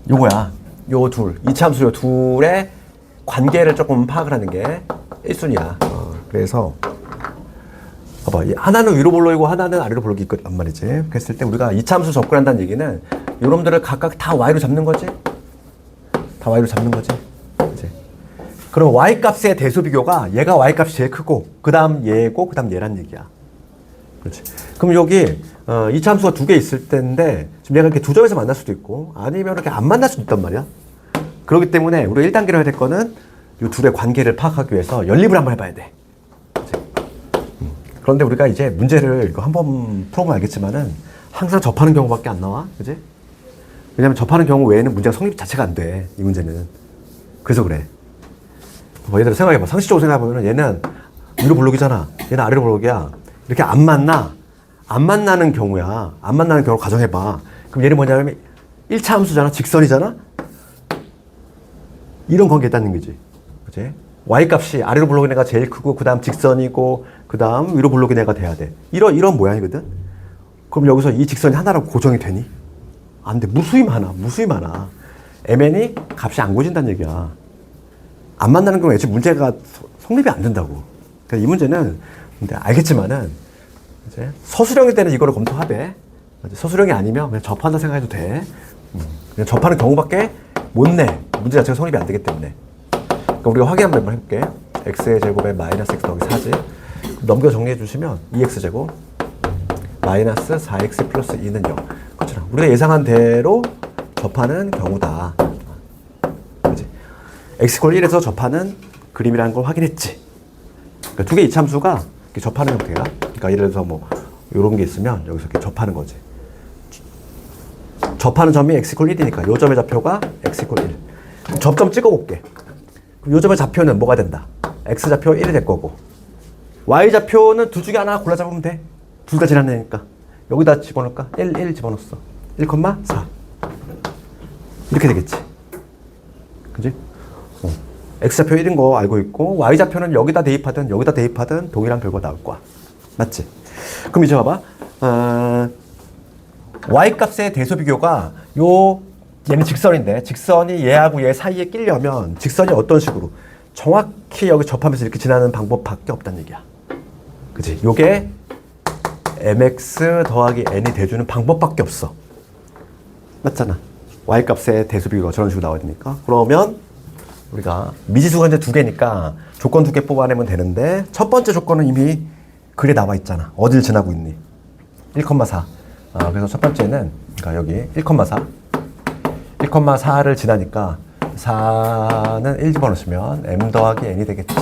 요거야. 요 둘, 이차함수 요 둘의 관계를 조금 파악을 하는 게 1순위야. 그래서 봐봐. 하나는 위로 볼록이고 하나는 아래로 볼록이 있단 말이지. 그랬을 때 우리가 이차함수 접근한다는 얘기는 요놈들을 각각 다 y로 잡는 거지. 다 y로 잡는 거지. 그치? 그럼 y값의 대수 비교가 얘가 y값이 제일 크고 그 다음 얘고 그 다음 얘란 얘기야. 그렇지. 그럼 여기 이차함수가 두 개 있을 텐데 지금 얘가 이렇게 두 점에서 만날 수도 있고 아니면 이렇게 안 만날 수도 있단 말이야. 그렇기 때문에 우리가 1단계로 해야 될 거는 이 둘의 관계를 파악하기 위해서 연립을 한번 해봐야 돼. 그런데 우리가 이제 문제를 이거 한번 풀어보면 알겠지만은 항상 접하는 경우밖에 안 나와. 그지? 왜냐면 접하는 경우 외에는 문제가 성립 자체가 안 돼. 이 문제는. 그래서 그래. 뭐 얘들아 생각해봐. 상식적으로 생각해보면 얘는 위로 볼록이잖아. 얘는 아래로 볼록이야. 이렇게 안 만나. 안 만나는 경우야. 안 만나는 경우 가정해봐. 그럼 얘는 뭐냐면 1차 함수잖아. 직선이잖아. 이런 관계 있다는 거지. 그치? y값이 아래로 볼록인 애가 제일 크고 그 다음 직선이고 그 다음 위로 볼록인 애가 돼야 돼. 이런 모양이거든. 그럼 여기서 이 직선이 하나로 고정이 되니? 안 돼. 무수히 많아. mn이 값이 안 고진다는 얘기야. 안 만나는 경우에 애초에 문제가 성립이 안 된다고. 그러니까 이 문제는 근데 알겠지만은 이제 서술형일 때는 이거를 검토하되 서술형이 아니면 그냥 접한다 생각해도 돼. 그냥 접하는 경우밖에 못 내. 문제 자체가 성립이 안 되기 때문에. 그러니까 우리가 확인 한번 해볼게. x의 제곱에 마이너스 x 더하기 4지. 넘겨 정리해 주시면 2x 제곱 마이너스 4x 플러스 2는 0. 그렇잖아. 우리가 예상한 대로 접하는 경우다. 그렇지? x 콜 1에서 접하는 그림이라는 걸 확인했지. 그러니까 두 개 이차함수가 이렇게 접하는 형태야. 그러니까 예를 들어서 뭐 이런 게 있으면 여기서 이렇게 접하는 거지. 접하는 점이 x 콜 1이니까 요 점의 좌표가 x 콜 1. 접점 찍어볼게. 그럼 요 점의 좌표는 뭐가 된다? x 좌표 1이 될 거고 y 좌표는 둘 중에 하나 골라 잡으면 돼. 둘 다 지나내니까 여기다 집어넣을까? 1 집어넣었어. 1,4 이렇게 되겠지. 그지? x좌표 1인 거 알고 있고 y좌표는 여기다 대입하든 여기다 대입하든 동일한 결과 나올 거야. 맞지? 그럼 이제 봐봐. y값의 대소 비교가 얘는 직선인데 직선이 얘하고 얘 사이에 끼려면 직선이 어떤 식으로 정확히 여기 접하면서 이렇게 지나는 방법밖에 없다는 얘기야. 그치? 요게 mx 더하기 n이 돼주는 방법밖에 없어. 맞잖아. y값의 대소 비교가 저런 식으로 나와야 되니까. 그러면 우리가 미지수가 이제 두 개니까 조건 두 개 뽑아내면 되는데 첫 번째 조건은 이미 글에 나와 있잖아. 어딜 지나고 있니? 1,4. 그래서 첫 번째는 그러니까 여기 1,4. 1,4를 지나니까 4는 1 집어넣으시면 m 더하기 n이 되겠지.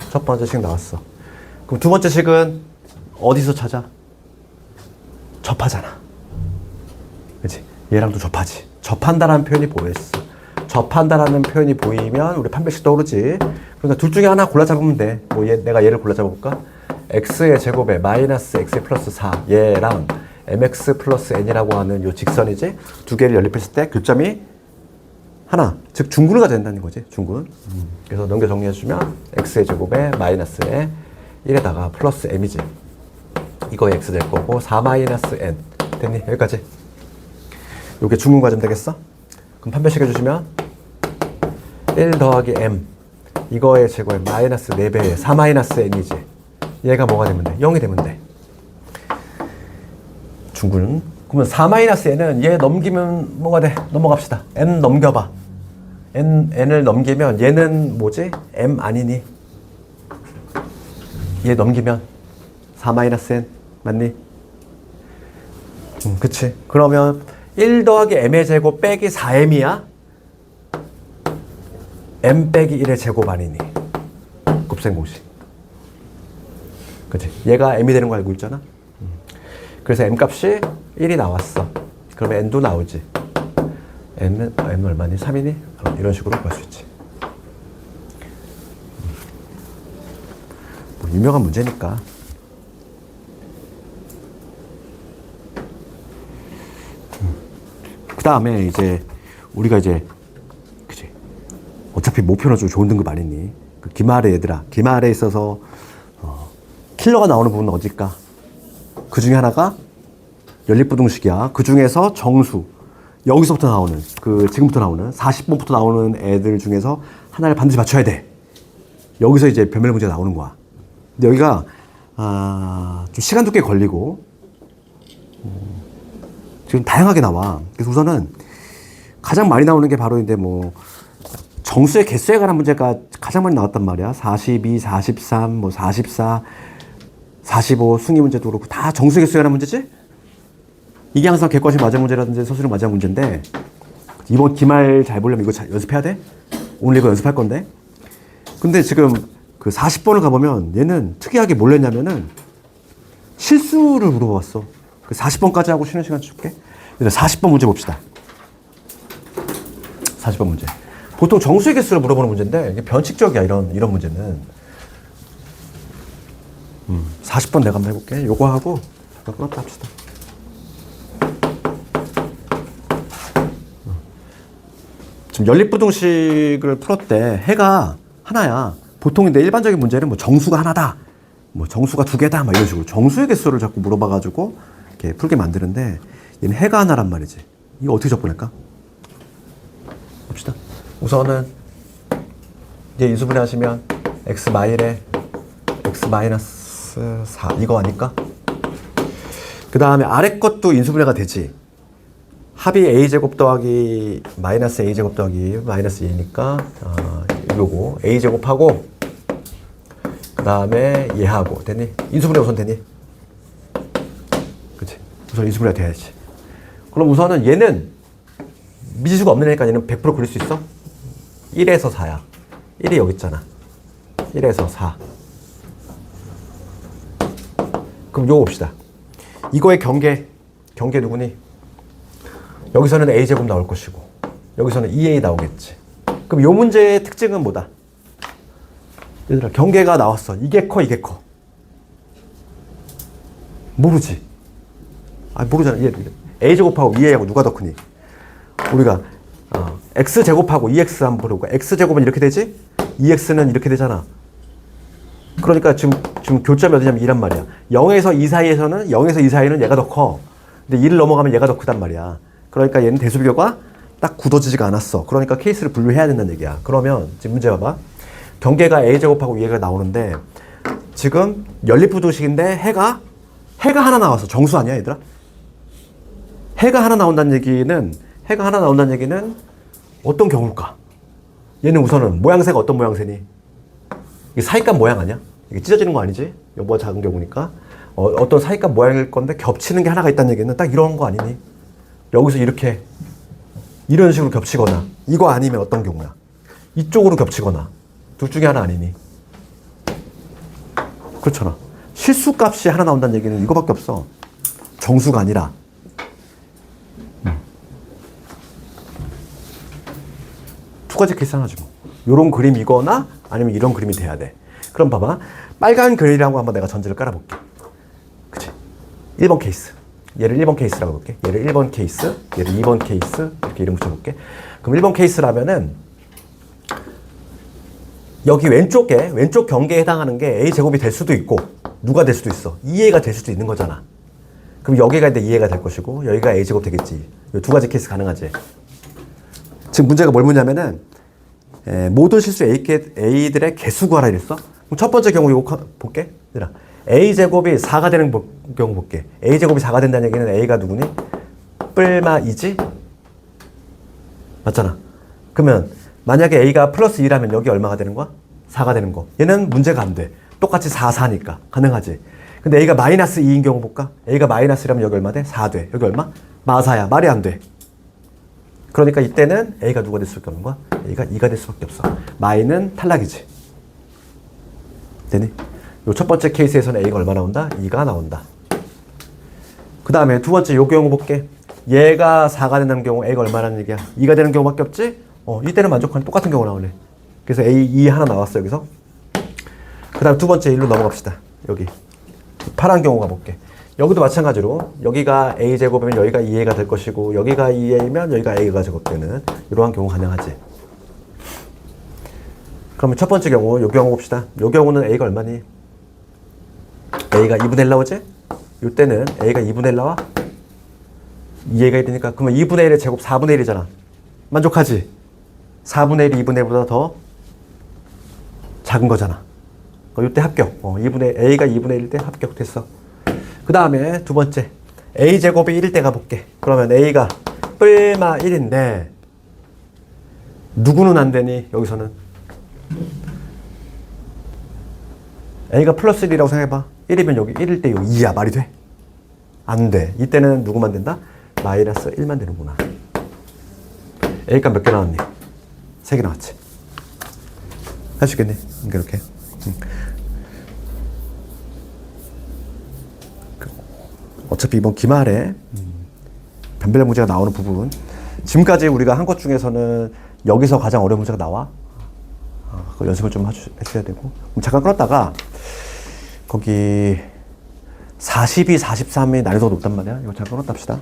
첫 번째 식 나왔어. 그럼 두 번째 식은 어디서 찾아? 접하잖아. 그치? 얘랑도 접하지. 접한다라는 표현이 보였어. 접한다라는 표현이 보이면 우리 판별식 떠오르지. 그러니까 둘 중에 하나 골라 잡으면 돼. 뭐 내가 얘를 골라 잡아볼까? x의 제곱에 마이너스 x 플러스 4 얘랑 mx 플러스 n이라고 하는 요 직선이지. 두 개를 연립했을 때 교점이 하나, 즉 중근을 가져야 된다는 거지. 중근. 그래서 넘겨 정리해주면 x의 제곱에 마이너스에 1에다가 플러스 m이지. 이거 x 될 거고 4 마이너스 n 됐니? 여기까지. 요게 중근 과점 되겠어? 그럼 판별식 해주시면 1 더하기 m 이거의 제곱에 마이너스 4배에 4 마이너스 n이지. 얘가 뭐가 되면 돼? 0이 되면 돼. 중근. 그러면 4 마이너스 n은 얘 넘기면 뭐가 돼? 넘어갑시다. n 넘겨봐. n을 넘기면 얘는 뭐지? m 아니니? 얘 넘기면 4 마이너스 n 맞니? 그치. 그러면 1 더하기 m의 제곱 빼기 4m이야? m 빼기 1의 제곱 아니니? 곱셈 공식. 그치. 얘가 m이 되는 거 알고 있잖아? 그래서 m 값이 1이 나왔어. 그러면 n도 나오지. m은 얼마니? 3이니? 이런 식으로 구할 수 있지. 뭐 유명한 문제니까. 그 다음에 이제 우리가 이제 그치 어차피 목표는 좀 좋은 등급 아니니? 그 기말에 얘들아, 기말에 있어서 킬러가 나오는 부분은 어딜까? 그 중에 하나가 연립부등식이야. 그 중에서 정수 여기서부터 나오는 지금부터 나오는 40번부터 나오는 애들 중에서 하나를 반드시 맞춰야 돼. 여기서 이제 변별 문제가 나오는 거야. 근데 여기가 좀 시간도 꽤 걸리고 지금 다양하게 나와. 그래서 우선은 가장 많이 나오는 게 바로 이제 뭐 정수의 개수에 관한 문제가 가장 많이 나왔단 말이야. 42, 43, 뭐 44, 45 승리 문제도 그렇고 다 정수의 개수에 관한 문제지? 이게 항상 객관식 맞은 문제라든지 서술형 맞은 문제인데 이번 기말 잘 보려면 이거 연습해야 돼? 오늘 이거 연습할 건데. 근데 지금 그 40번을 가보면 얘는 특이하게 뭘 했냐면은 실수를 물어봤어. 그 40번까지 하고 쉬는 시간 줄게. 40번 문제 봅시다. 40번 문제. 보통 정수의 개수를 물어보는 문제인데 이게 변칙적이야. 이런 문제는. 40번 내가 한번 해볼게. 요거 하고 이거 끊었다 합시다. 지금 연립부등식을 풀었대. 해가 하나야. 보통 근데 일반적인 문제는 뭐 정수가 하나다, 뭐 정수가 두 개다, 막 이런 식으로 정수의 개수를 자꾸 물어봐가지고 이렇게 풀게 만드는데 얘는 해가 하나란 말이지. 이거 어떻게 접근할까? 봅시다. 우선은 이제 인수분해 하시면 x 마일에 x 마이너스 4 이거 아닐까? 그 다음에 아래 것도 인수분해가 되지. 합이 a제곱 더하기 마이너스 a제곱 더하기 마이너스 2니까 요거 a제곱하고 그 다음에 얘하고 됐니? 인수분해 우선 되니? 그치? 우선 인수분해가 돼야지. 그럼 우선은 얘는 미지수가 없는 애니까 얘는 100% 그릴 수 있어? 1에서 4야. 1이 여기 있잖아. 1에서 4. 그럼 요거 봅시다. 이거의 경계 누구니? 여기서는 a제곱 나올 것이고 여기서는 2a 나오겠지. 그럼 요 문제의 특징은 뭐다? 얘들아, 경계가 나왔어. 이게 커, 이게 커. 모르지. 모르잖아. a제곱하고 2a하고 누가 더 크니? 우리가 x제곱하고 2x 한번 보려고. x제곱은 이렇게 되지? 2x는 이렇게 되잖아. 그러니까 지금 교점이 어디냐면 2란 말이야. 0에서 2 사이에서는 0에서 2 사이는 얘가 더 커. 근데 2를 넘어가면 얘가 더 크단 말이야. 그러니까 얘는 대수비교가 딱 굳어지지가 않았어. 그러니까 케이스를 분류해야 된다는 얘기야. 그러면 지금 문제 봐봐. 경계가 a제곱하고 2a가 나오는데 지금 연립부등식인데 해가 하나 나왔어. 정수 아니야 얘들아? 해가 하나 나온다는 얘기는 어떤 경우일까? 얘는 우선은 모양새가 어떤 모양새니? 이게 사이값 모양 아니야? 이게 찢어지는 거 아니지? 여보가 작은 경우니까 어떤 사이값 모양일 건데 겹치는 게 하나가 있다는 얘기는 딱 이런 거 아니니? 여기서 이렇게 이런 식으로 겹치거나 이거 아니면 어떤 경우야? 이쪽으로 겹치거나 둘 중에 하나 아니니? 그렇잖아. 실수값이 하나 나온다는 얘기는 이거밖에 없어. 정수가 아니라. 두 가지 케이스 하나지 뭐. 요런 그림이거나 아니면 이런 그림이 돼야 돼. 그럼 봐봐. 빨간 글이라고 한번 내가 전제를 깔아볼게. 그치? 1번 케이스. 얘를 1번 케이스라고 볼게. 얘를 1번 케이스, 얘를 2번 케이스 이렇게 이름 붙여볼게. 그럼 1번 케이스라면은 여기 왼쪽 경계에 해당하는 게 a제곱이 될 수도 있고 누가 될 수도 있어. 2a가 될 수도 있는 거잖아. 그럼 여기가 이제 2a가 될 것이고 여기가 a제곱 되겠지. 이 두 가지 케이스 가능하지. 지금 문제가 뭘 묻냐면은 모든 실수 a들의 개수 구하라 이랬어. 그럼 첫 번째 경우 이거 볼게. 얘들아. a제곱이 4가 되는 경우 볼게. a제곱이 4가 된다는 얘기는 a가 누구니? 뿔마 2지? 맞잖아. 그러면 만약에 a가 플러스 2라면 여기 얼마가 되는 거야? 4가 되는 거. 얘는 문제가 안 돼. 똑같이 4, 4니까 가능하지. 근데 a가 마이너스 2인 경우 볼까? a가 마이너스 1이라면 여기 얼마 돼? 4 돼. 여기 얼마? 마사야. 말이 안 돼. 그러니까 이때는 a가 누가 될 수밖에 없는 거야? a가 2가 될 수밖에 없어. 마이는 탈락이지. 되니? 요 첫 번째 케이스에서는 a가 얼마 나온다? 2가 나온다. 그 다음에 두 번째 요 경우 볼게. 얘가 4가 된다는 경우 a가 얼마라는 얘기야? 2가 되는 경우밖에 없지? 이때는 만족하는 똑같은 경우 나오네. 그래서 a 2 하나 나왔어 여기서. 그 다음 두 번째 일로 넘어갑시다. 여기 파란 경우 가볼게. 여기도 마찬가지로 여기가 a제곱이면 여기가 2a가 될 것이고 여기가 2a면 여기가 a가 제곱되는 이러한 경우 가능하지. 그러면 첫 번째 경우 요 경우 봅시다. 요 경우는 a가 얼마니? a가 2분의 1 나오지? 이때는 a가 2분의 1 나와? 2a가 1이니까 그러면 2분의 1의 제곱 4분의 1이잖아. 만족하지? 4분의 1이 2분의 1보다 더 작은 거잖아. 이때 합격. a가 2분의 1일 때 합격됐어. 그 다음에 두 번째 a제곱이 1일 때 가볼게. 그러면 a가 뿔마 1인데 누구는 안 되니? 여기서는 a가 플러스 1이라고 생각해봐. 1이면 여기 1일 때 여기 2야. 말이 돼? 안 돼. 이때는 누구만 된다? 마이너스 1만 되는구나. a가 몇 개 나왔니? 3개 나왔지. 할 수 있겠네. 이렇게. 어차피 이번 기말에 변별력 문제가 나오는 부분. 지금까지 우리가 한 것 중에서는 여기서 가장 어려운 문제가 나와. 그 연습을 좀 해줘야 되고. 그럼 잠깐 끊었다가 거기 42, 43이 난이도가 높단 말이야. 이거 잠깐 끊었다 합시다.